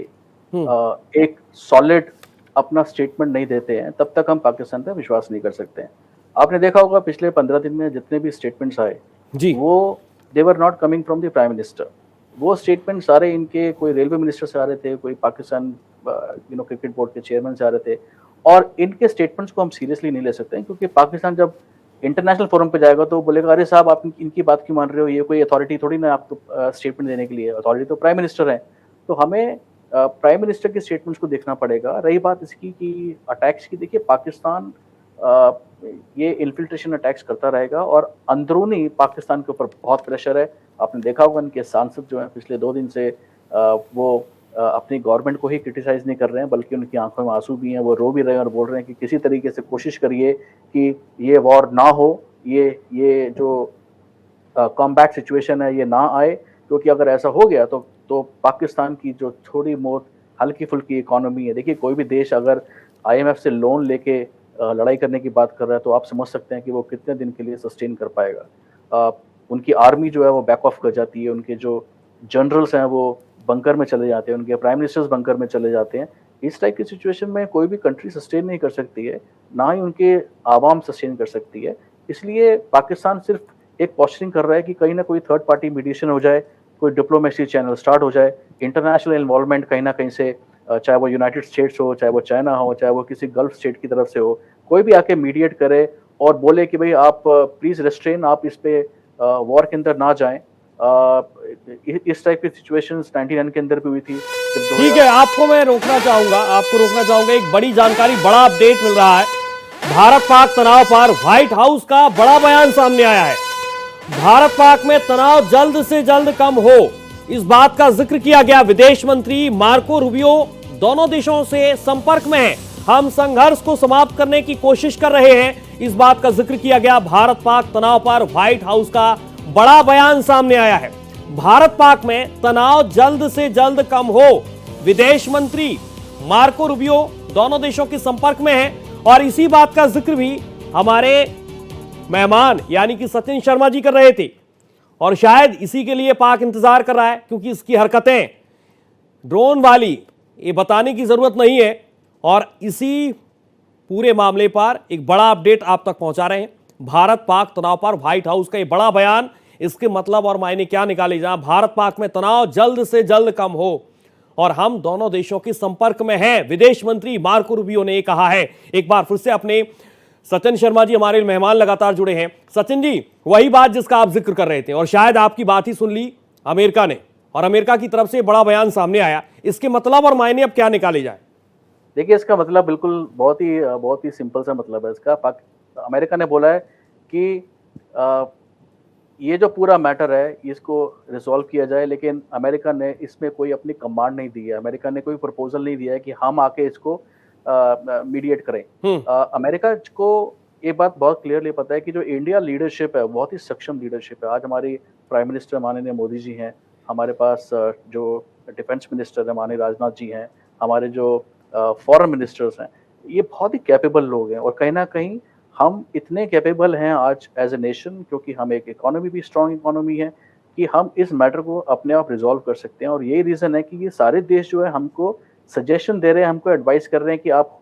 एक सॉलिड अपना स्टेटमेंट नहीं देते हैं, तब तक हम पाकिस्तान पर विश्वास नहीं कर सकते हैं। आपने देखा होगा पिछले 15 दिन में जितने भी स्टेटमेंट्स आए जी, वो they were not coming from the prime minister. वो स्टेटमेंट सारे इनके कोई रेलवे मिनिस्टर से आ रहे थे, कोई पाकिस्तान क्रिकेट बोर्ड के चेयरमैन से आ रहे थे, और इनके स्टेटमेंट्स को हम सीरियसली नहीं ले सकते हैं, क्योंकि पाकिस्तान जब इंटरनेशनल फोरम पे जाएगा तो बोलेगा अरे साहब आप इनकी बात क्यों मान रहे हो, ये कोई अथॉरिटी थोड़ी ना आपको स्टेटमेंट देने के लिए, अथॉरिटी तो प्राइम मिनिस्टर है। तो हमें प्राइम मिनिस्टर के स्टेटमेंट्स को देखना पड़ेगा। रही बात इसकी कि अटैक्स की, देखिए पाकिस्तान ये इन्फिल्ट्रेशन अटैक्स करता रहेगा और अंदरूनी पाकिस्तान के ऊपर बहुत प्रेशर है। आपने देखा होगा इनके सांसद जो हैं पिछले 2 दिन से वो अपनी गवर्नमेंट को ही क्रिटिसाइज नहीं कर रहे हैं, बल्कि उनकी आंखों में आंसू भी हैं, वो रो भी रहे हैं और बोल रहे हैं कि किसी तरीके से कोशिश करिए कि ये वॉर ना हो, ये जो कॉम्बैट सिचुएशन है ये ना आए, क्योंकि अगर ऐसा हो गया तो पाकिस्तान की जो थोड़ी बहुत हल्की फुल्की इकोनॉमी है, देखिए कोई भी देश अगर IMF से लोन लेके लड़ाई करने की बात कर रहा है तो आप समझ सकते हैं कि वो कितने दिन के लिए सस्टेन कर पाएगा। उनकी आर्मी जो है वो बैक ऑफ कर जाती है, उनके जो जनरल्स हैं वो बंकर में चले जाते हैं, उनके प्राइम मिनिस्टर्स बंकर में चले जाते हैं। इस टाइप की सिचुएशन में कोई भी कंट्री सस्टेन नहीं कर सकती है, ना ही उनके आवाम सस्टेन कर सकती है। इसलिए पाकिस्तान सिर्फ एक पोस्चरिंग कर रहा है कि कहीं ना कोई थर्ड पार्टी मीडिएशन हो जाए, कोई डिप्लोमेसी चैनल स्टार्ट हो जाए, इंटरनेशनल इन्वॉल्वमेंट कहीं ना कहीं से, चाहे वो यूनाइटेड स्टेट्स हो, चाहे वो चाइना हो, चाहे वो किसी गल्फ स्टेट की तरफ से हो, कोई भी आके मीडिएट करे और बोले कि भाई आप प्लीज रेस्ट्रेन, आप इस पे वॉर के अंदर ना जाएं। इस टाइप की सिचुएशंस 99 के अंदर भी हुई थी। ठीक है, आपको रोकना चाहूंगा। एक बड़ी जानकारी, बड़ा अपडेट मिल रहा है। भारत पाक तनाव पर व्हाइट हाउस का बड़ा बयान सामने आया है। भारत पाक में तनाव जल्द से जल्द कम हो, इस बात का जिक्र किया गया। विदेश मंत्री मार्को रूबियो दोनों देशों से संपर्क में हैं, हम संघर्ष को समाप्त करने की कोशिश कर रहे हैं, इस बात का जिक्र किया गया। भारत पाक तनाव पर व्हाइट हाउस का बड़ा बयान सामने आया है। भारत पाक में तनाव जल्द से जल्द कम हो, विदेश मंत्री मार्को रूबियो दोनों देशों के संपर्क में हैं, और इसी बात का जिक्र भी हमारे मेहमान यानी कि सचिन शर्मा जी कर रहे थे, और शायद इसी के लिए पाक इंतजार कर रहा है, क्योंकि इसकी हरकतें ड्रोन वाली ये बताने की जरूरत नहीं है। और इसी पूरे मामले पर एक बड़ा अपडेट आप तक पहुंचा रहे हैं। भारत पाक तनाव पर व्हाइट हाउस का ये बड़ा बयान, इसके मतलब और मायने क्या निकाले जाए? भारत पाक में तनाव जल्द से जल्द कम हो और हम दोनों देशों के संपर्क में हैं, विदेश मंत्री मार्को रूबियो ने कहा है। एक बार फिर से अपने सचिन शर्मा जी हमारे मेहमान लगातार जुड़े हैं। सचिन जी, वही बात जिसका आप जिक्र कर रहे थे, और शायद आपकी बात ही सुन ली अमेरिका ने, और अमेरिका की तरफ से बड़ा बयान सामने आया, इसके मतलब और मायने अब क्या निकाले जाए? देखिए, इसका मतलब बिल्कुल बहुत ही सिंपल सा मतलब है इसका। अमेरिका ने बोला है कि ये जो पूरा मैटर है इसको रिजॉल्व किया जाए, लेकिन अमेरिका ने इसमें कोई अपनी कमांड नहीं दी है, अमेरिका ने कोई प्रपोजल नहीं दिया है कि हम आके इसको मीडिएट करें। अमेरिका को ये बात बहुत क्लियरली पता है कि जो इंडिया लीडरशिप है बहुत ही सक्षम लीडरशिप है। आज हमारी प्राइम मिनिस्टर माननीय मोदी जी हैं, हमारे पास जो डिफेंस मिनिस्टर है माननीय राजनाथ जी हैं, हमारे जो फॉरेन मिनिस्टर्स हैं, ये बहुत ही कैपेबल लोग हैं। और कहीं ना कहीं हम इतने कैपेबल हैं आज एज ए नेशन, क्योंकि हम एक इकोनॉमी भी स्ट्रॉन्ग इकोनॉमी है, कि हम इस मैटर को अपने आप रिजॉल्व कर सकते हैं। और यही रीज़न है कि ये सारे देश जो है हमको सजेशन दे रहे हैं, हमको एडवाइस कर रहे हैं कि आप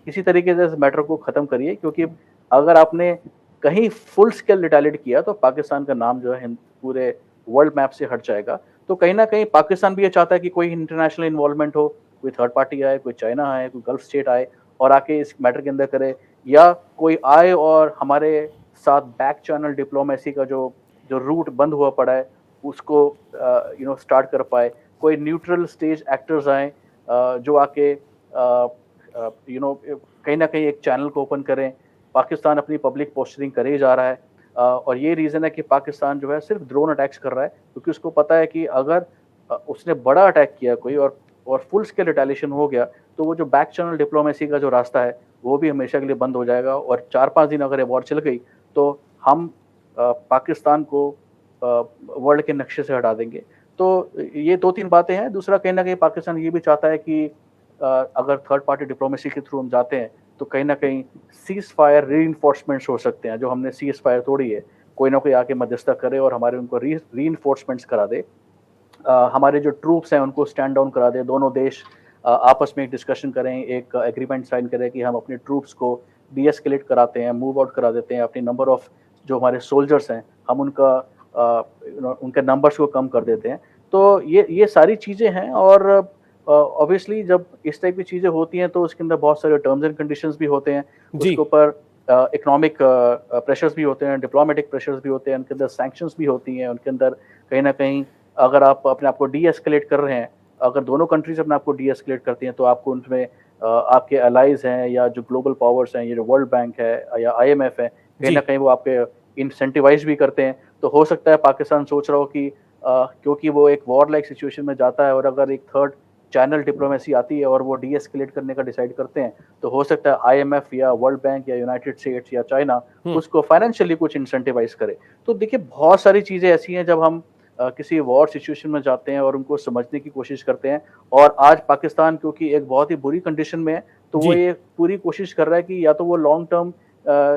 किसी तरीके से इस मैटर को ख़त्म करिए, क्योंकि अगर आपने कहीं फुल स्केल रिटेलिएट किया तो पाकिस्तान का नाम जो है पूरे वर्ल्ड मैप से हट जाएगा। तो कहीं ना कहीं पाकिस्तान भी ये चाहता है कि कोई इंटरनेशनल इन्वॉल्वमेंट हो, कोई थर्ड पार्टी आए, कोई चाइना आए, कोई गल्फ स्टेट आए और आके इस मैटर के अंदर करे, या कोई आए और हमारे साथ बैक चैनल डिप्लोमेसी का जो जो रूट बंद हुआ पड़ा है उसको स्टार्ट कर पाए। कोई न्यूट्रल स्टेज एक्टर्स आए जो आके कहीं ना कहीं एक चैनल को ओपन करें। पाकिस्तान अपनी पब्लिक पोस्चरिंग करे ही जा रहा है और ये रीज़न है कि पाकिस्तान जो है सिर्फ ड्रोन अटैक्स कर रहा है, क्योंकि उसको पता है कि अगर उसने बड़ा अटैक किया कोई और फुल स्केल रिटेलिएशन हो गया तो वो जो बैक चैनल डिप्लोमेसी का जो रास्ता है वो भी हमेशा के लिए बंद हो जाएगा। और 4-5 दिन अगर ये वॉर चल गई तो हम पाकिस्तान को वर्ल्ड के नक्शे से हटा देंगे। तो ये 2-3 बातें हैं। दूसरा, कहीं ना कहीं पाकिस्तान ये भी चाहता है कि अगर थर्ड पार्टी डिप्लोमेसी के थ्रू हम जाते हैं तो कहीं ना कहीं सीज फायर रीइंफोर्समेंट्स हो सकते हैं। जो हमने सीज फायर तोड़ी है, कोई ना कोई आके मध्यस्थता करे और हमारे उनको रीइंफोर्समेंट्स करा दे, हमारे जो ट्रूप्स हैं उनको स्टैंड डाउन करा दे, दोनों देश आपस में एक डिस्कशन करें, एक एग्रीमेंट साइन करें कि हम अपने ट्रूप्स को डीएस्केलेट कराते हैं, मूव आउट करा देते हैं, अपनी नंबर ऑफ जो हमारे सोल्जर्स हैं हम उनका उनके नंबर्स को कम कर देते हैं। तो ये सारी चीज़ें हैं और ऑब्वियसली जब इस टाइप की चीज़ें होती हैं तो उसके अंदर बहुत सारे टर्म्स एंड कंडीशंस भी होते हैं, उसके ऊपर इकोनॉमिक प्रेशर्स भी होते हैं, डिप्लोमेटिक प्रेशर्स भी होते हैं, उनके अंदर सैंक्शंस भी होती हैं, उनके अंदर कहीं ना कहीं अगर आप अपने आप को डीएस्केलेट कर रहे हैं, अगर दोनों कंट्रीज अपने आप को डीएस्केलेट करती हैं तो आपको उनमें आपके अलाइज हैं या जो ग्लोबल पावर्स हैं, ये जो वर्ल्ड बैंक है या आईएमएफ है, कहीं ना कहीं वो आपके इंसेंटिवाइज भी करते हैं। तो हो सकता है पाकिस्तान सोच रहा हो कि क्योंकि वो एक वॉर लाइक सिचुएशन में जाता है और अगर एक थर्ड चैनल डिप्लोमेसी आती है और वो डीएस्केलेट करने का डिसाइड करते हैं तो हो सकता है आईएमएफ या वर्ल्ड बैंक या यूनाइटेड स्टेट्स या चाइना उसको फाइनेंशियली कुछ इंसेंटिवाइज करे। तो देखिए बहुत सारी चीजें ऐसी हैं जब हम किसी वॉर सिचुएशन में जाते हैं और उनको समझने की कोशिश करते हैं। और आज पाकिस्तान क्योंकि एक बहुत ही बुरी कंडीशन में है तो वो ये पूरी कोशिश कर रहा है कि या तो वो लॉन्ग टर्म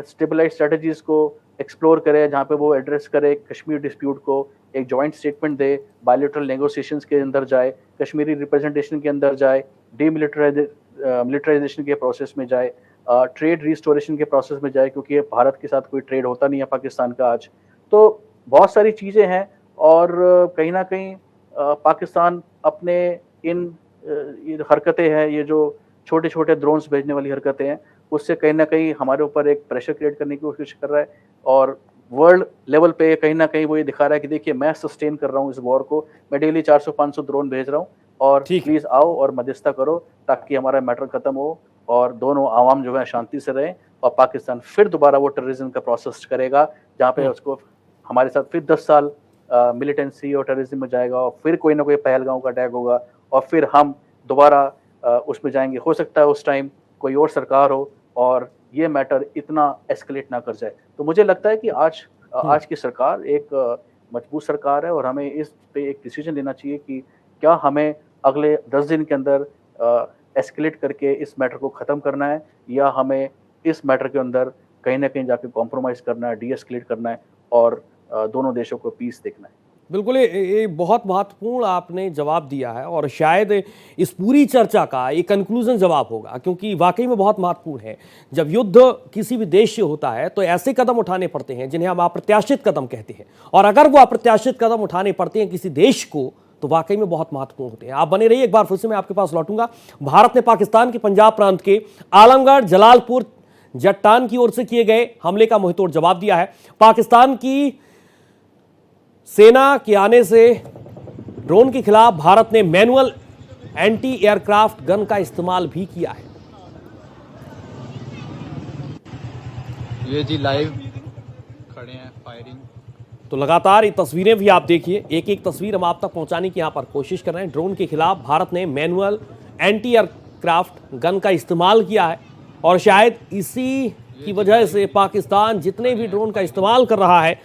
स्टेबलाइज स्ट्रेटजीज को एक्सप्लोर करे जहाँ पे वो एड्रेस करे कश्मीर डिस्प्यूट को, एक जॉइंट स्टेटमेंट दे, बायलैटरल नेगोशिएशंस के अंदर जाए, कश्मीरी रिप्रेजेंटेशन के अंदर जाए, मिलिटराइजेशन के प्रोसेस में जाए, ट्रेड रिस्टोरेशन के प्रोसेस में जाए, क्योंकि भारत के साथ कोई ट्रेड होता नहीं है पाकिस्तान का आज। तो बहुत सारी चीज़ें हैं और कहीं ना कहीं पाकिस्तान अपने इन हरकतें हैं, ये जो छोटे छोटे ड्रोन्स भेजने वाली हरकतें हैं, उससे कहीं ना कहीं हमारे ऊपर एक प्रेशर क्रिएट करने की कोशिश कर रहा है और वर्ल्ड लेवल पे कहीं ना कहीं वो ये दिखा रहा है कि देखिए मैं सस्टेन कर रहा हूँ इस वॉर को, मैं डेली 400-500 ड्रोन भेज रहा हूँ और प्लीज आओ और मध्यस्थता करो ताकि हमारा मैटर खत्म हो और दोनों आवाम जो है शांति से रहें और पाकिस्तान फिर दोबारा वो टेररिज्म का प्रोसेस करेगा जहाँ पे उसको हमारे साथ फिर 10 साल मिलिटेंसी और टेररिज्म में जाएगा और फिर कोई ना कोई पहलगांव का अटैक होगा और फिर हम दोबारा उसमें जाएंगे। हो सकता है उस टाइम कोई और सरकार हो और ये मैटर इतना एस्केलेट ना कर जाए। तो मुझे लगता है कि आज की सरकार एक मजबूत सरकार है और हमें इस पे एक डिसीजन लेना चाहिए कि क्या हमें अगले 10 दिन के अंदर एस्केलेट करके इस मैटर को ख़त्म करना है या हमें इस मैटर के अंदर कहीं ना कहीं जाके कॉम्प्रोमाइज़ करना है, डी एस्केलेट करना है और दोनों देशों को पीस देखना है। बिल्कुल, ये बहुत महत्वपूर्ण आपने जवाब दिया है और शायद इस पूरी चर्चा का एक कंक्लूजन जवाब होगा, क्योंकि वाकई में बहुत महत्वपूर्ण है। जब युद्ध किसी भी देश से होता है तो ऐसे कदम उठाने पड़ते हैं जिन्हें हम अप्रत्याशित कदम कहते हैं, और अगर वो अप्रत्याशित कदम उठाने पड़ते हैं किसी देश को तो वाकई में बहुत महत्वपूर्ण होते हैं। आप बने रहिए, एक बार फिर से मैं आपके पास लौटूंगा। भारत ने पाकिस्तान के पंजाब प्रांत के आलमगढ़ जलालपुर जट्टान की ओर से किए गए हमले का मुंहतोड़ जवाब दिया है। पाकिस्तान की सेना के आने से ड्रोन के खिलाफ भारत ने मैनुअल एंटी एयरक्राफ्ट गन का इस्तेमाल भी किया है। ये जी लाइव खड़े हैं, फायरिंग। तो लगातार ये तस्वीरें भी आप देखिए, एक एक तस्वीर हम आप तक पहुंचाने की यहां पर कोशिश कर रहे हैं। ड्रोन के खिलाफ भारत ने मैनुअल एंटी एयरक्राफ्ट गन का इस्तेमाल किया है और शायद इसी की वजह से पाकिस्तान जितने भी ड्रोन का इस्तेमाल कर रहा है,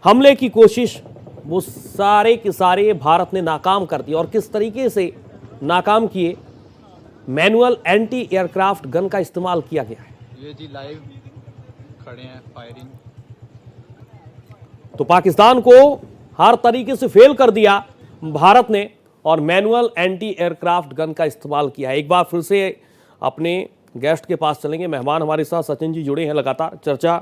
हमले की कोशिश वो सारे के सारे भारत ने नाकाम कर दिए। और किस तरीके से नाकाम किए, मैनुअल एंटी एयरक्राफ्ट गन का इस्तेमाल किया गया है। ये जी लाइव खड़े हैं, फायरिंग। तो पाकिस्तान को हर तरीके से फेल कर दिया भारत ने और मैनुअल एंटी एयरक्राफ्ट गन का इस्तेमाल किया है। एक बार फिर से अपने गेस्ट के पास चलेंगे। मेहमान हमारे साथ सचिन जी जुड़े हैं, लगातार चर्चा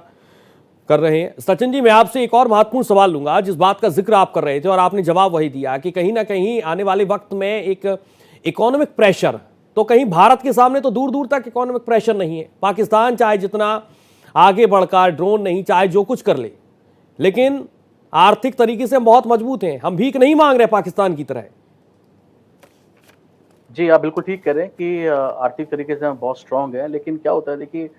कर रहे हैं। सचिन जी, मैं आपसे एक और महत्वपूर्ण सवाल लूंगा। जिस बात का जिक्र आप कर रहे थे और आपने जवाब वही दिया कि कहीं ना कहीं आने वाले वक्त में एक इकोनॉमिक प्रेशर, तो कहीं भारत के सामने तो दूर दूर तक इकोनॉमिक प्रेशर नहीं है। पाकिस्तान चाहे जितना आगे बढ़कर ड्रोन नहीं, चाहे जो कुछ कर ले, लेकिन आर्थिक तरीके से हम बहुत मजबूत हैं। हम भीख नहीं मांग रहे पाकिस्तान की तरह। जी, आप बिल्कुल ठीक कह रहे हैं कि आर्थिक तरीके से हम बहुत स्ट्रांग हैं, लेकिन क्या होता है, देखिए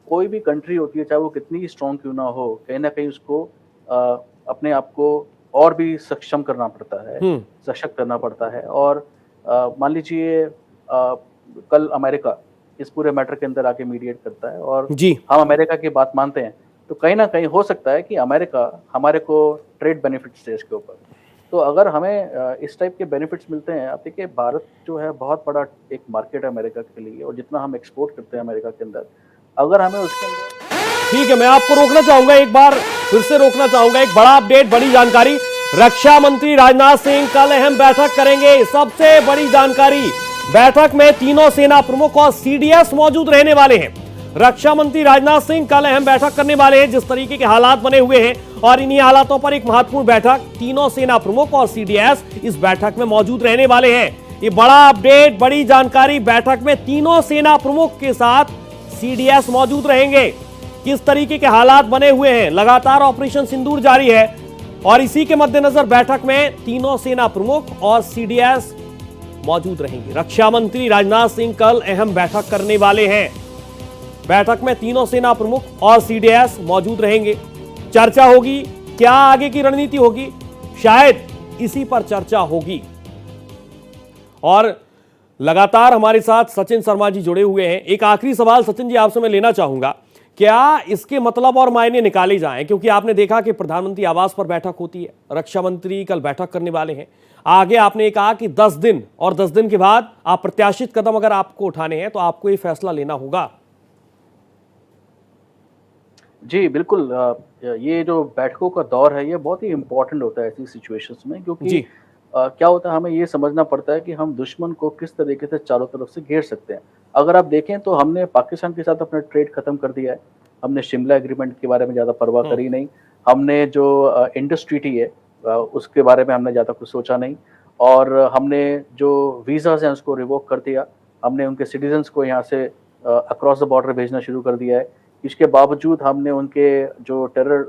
कोई भी कंट्री होती है, चाहे वो कितनी ही स्ट्रांग क्यों ना हो, कहीं ना कहीं उसको अपने आप को और भी सक्षम करना पड़ता है, सशक्त करना पड़ता है। और मान लीजिए कल अमेरिका इस पूरे मैटर के अंदर आके मीडिएट करता है और जी, हम अमेरिका की बात मानते हैं, तो कहीं ना कहीं हो सकता है कि अमेरिका हमारे को ट्रेड बेनिफिट्स दे इसके ऊपर। तो अगर हमें इस टाइप के बेनिफिट्स मिलते हैं, आप देखिए भारत जो है बहुत बड़ा एक मार्केट है अमेरिका के लिए, और जितना हम एक्सपोर्ट करते हैं अमेरिका के अंदर, अगर हमें उसके अंदर ठीक है, मैं आपको रोकना चाहूंगा, एक बार फिर से रोकना चाहूंगा। एक बड़ा अपडेट, बड़ी जानकारी। रक्षा मंत्री राजनाथ सिंह कल अहम बैठक करेंगे। सबसे बड़ी जानकारी, बैठक में तीनों सेना प्रमुख और सीडीएस मौजूद रहने वाले हैं। रक्षा मंत्री राजनाथ सिंह कल अहम बैठक करने वाले हैं। जिस तरीके के हालात बने हुए हैं और इन्हीं हालातों पर एक महत्वपूर्ण बैठक, तीनों सेना प्रमुख और सीडीएस इस बैठक में मौजूद रहने वाले हैं। ये बड़ा अपडेट, बड़ी जानकारी। बैठक में तीनों सेना प्रमुख के साथ सीडीएस मौजूद रहेंगे। किस तरीके के हालात बने हुए हैं, लगातार ऑपरेशन सिंदूर जारी है और इसी के मद्देनजर बैठक में तीनों सेना प्रमुख और सीडीएस मौजूद रहेंगे। रक्षा मंत्री राजनाथ सिंह कल अहम बैठक करने वाले हैं। बैठक में तीनों सेना प्रमुख और सीडीएस मौजूद रहेंगे। चर्चा होगी, क्या आगे की रणनीति होगी, शायद इसी पर चर्चा होगी। और लगातार हमारे साथ सचिन शर्मा जी जुड़े हुए हैं। एक आखिरी सवाल सचिन जी आपसे मैं लेना चाहूंगा, क्या इसके मतलब और मायने निकाले जाएं, क्योंकि आपने देखा कि प्रधानमंत्री आवास पर बैठक होती है, रक्षा मंत्री कल बैठक करने वाले हैं। आगे आपने कहा कि 10 दिन और 10 दिन के बाद आप प्रत्याशित कदम अगर आपको उठाने हैं तो आपको ये फैसला लेना होगा। जी बिल्कुल, ये जो बैठकों का दौर है ये बहुत ही इम्पोर्टेंट होता है ऐसी सिचुएशंस में, क्योंकि क्या होता है, हमें ये समझना पड़ता है कि हम दुश्मन को किस तरीके से चारों तरफ से घेर सकते हैं। अगर आप देखें तो हमने पाकिस्तान के साथ अपना ट्रेड खत्म कर दिया है, हमने शिमला एग्रीमेंट के बारे में ज़्यादा परवाह करी नहीं, हमने जो इंडस ट्रीटी है उसके बारे में हमने ज़्यादा कुछ सोचा नहीं, और हमने जो वीज़ाज हैं उसको रिवोक कर दिया, हमने उनके सिटीजन्स को यहाँ से अक्रॉस द बॉर्डर भेजना शुरू कर दिया है। इसके बावजूद हमने उनके जो टेरर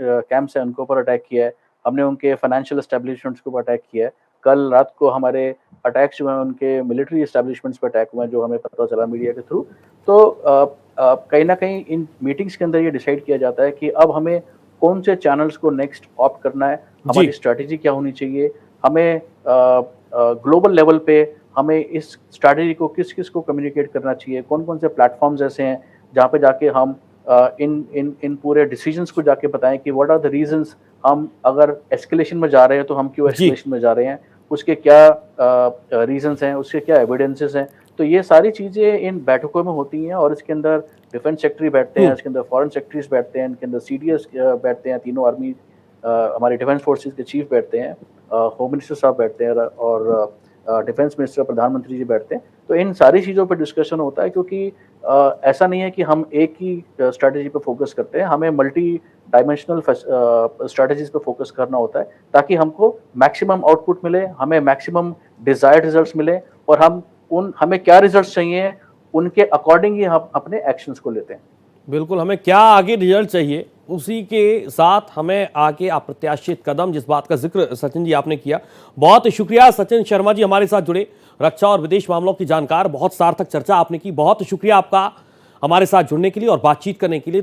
कैंप्स हैं उनके ऊपर अटैक किया है, हमने उनके फाइनेंशियल एस्टेब्लिशमेंट्स के ऊपर अटैक किया है। कल रात को हमारे अटैक्स जो हैं उनके मिलिट्री एस्टेब्लिशमेंट्स पर अटैक हुए हैं, जो हमें पता चला मीडिया के थ्रू। तो कहीं ना कहीं इन मीटिंग्स के अंदर ये डिसाइड किया जाता है कि अब हमें कौन से चैनल्स को नेक्स्ट ऑप्ट करना है, हमारी स्ट्रैटेजी क्या होनी चाहिए, हमें ग्लोबल लेवल पे हमें इस स्ट्रैटेजी को किस किस को कम्युनिकेट करना चाहिए, कौन कौन से प्लेटफॉर्म्स ऐसे हैं जहाँ पे जाके हम इन पूरे डिसीजंस को जाके बताएं कि व्हाट आर द रीजंस, हम अगर एस्केलेशन में जा रहे हैं तो हम क्यों एस्केलेशन में जा रहे हैं, उसके क्या रीजंस हैं, उसके क्या एविडेंसेस हैं। तो ये सारी चीज़ें इन बैठकों में होती हैं और इसके अंदर डिफेंस सेक्रेटरी बैठते हैं, इसके अंदर फॉरेन सेक्रेटरीज बैठते हैं, इनके अंदर सीडीएस बैठते हैं, तीनों आर्मी हमारी डिफेंस फोर्सेस के चीफ बैठते हैं, होम मिनिस्टर साहब बैठते हैं और डिफेंस मिनिस्टर प्रधानमंत्री जी बैठते हैं। तो इन सारी चीज़ों पर डिस्कशन होता है, क्योंकि ऐसा नहीं है कि हम एक ही स्ट्रैटेजी पर फोकस करते हैं, हमें मल्टी डायमेंशनल स्ट्रैटेजीज पर फोकस करना होता है ताकि हमको मैक्सिमम आउटपुट मिले, हमें मैक्सिमम डिजायर्ड रिजल्ट्स मिले, और हमें क्या रिजल्ट्स चाहिए उनके अकॉर्डिंग ही हम अपने एक्शंस को लेते हैं। बिल्कुल, हमें क्या आगे रिजल्ट चाहिए उसी के साथ हमें आगे अप्रत्याशित कदम, जिस बात का जिक्र सचिन जी आपने किया। बहुत शुक्रिया सचिन शर्मा जी हमारे साथ जुड़े, रक्षा और विदेश मामलों की जानकार। बहुत सार्थक चर्चा आपने की, बहुत शुक्रिया आपका हमारे साथ जुड़ने के लिए और बातचीत करने के लिए।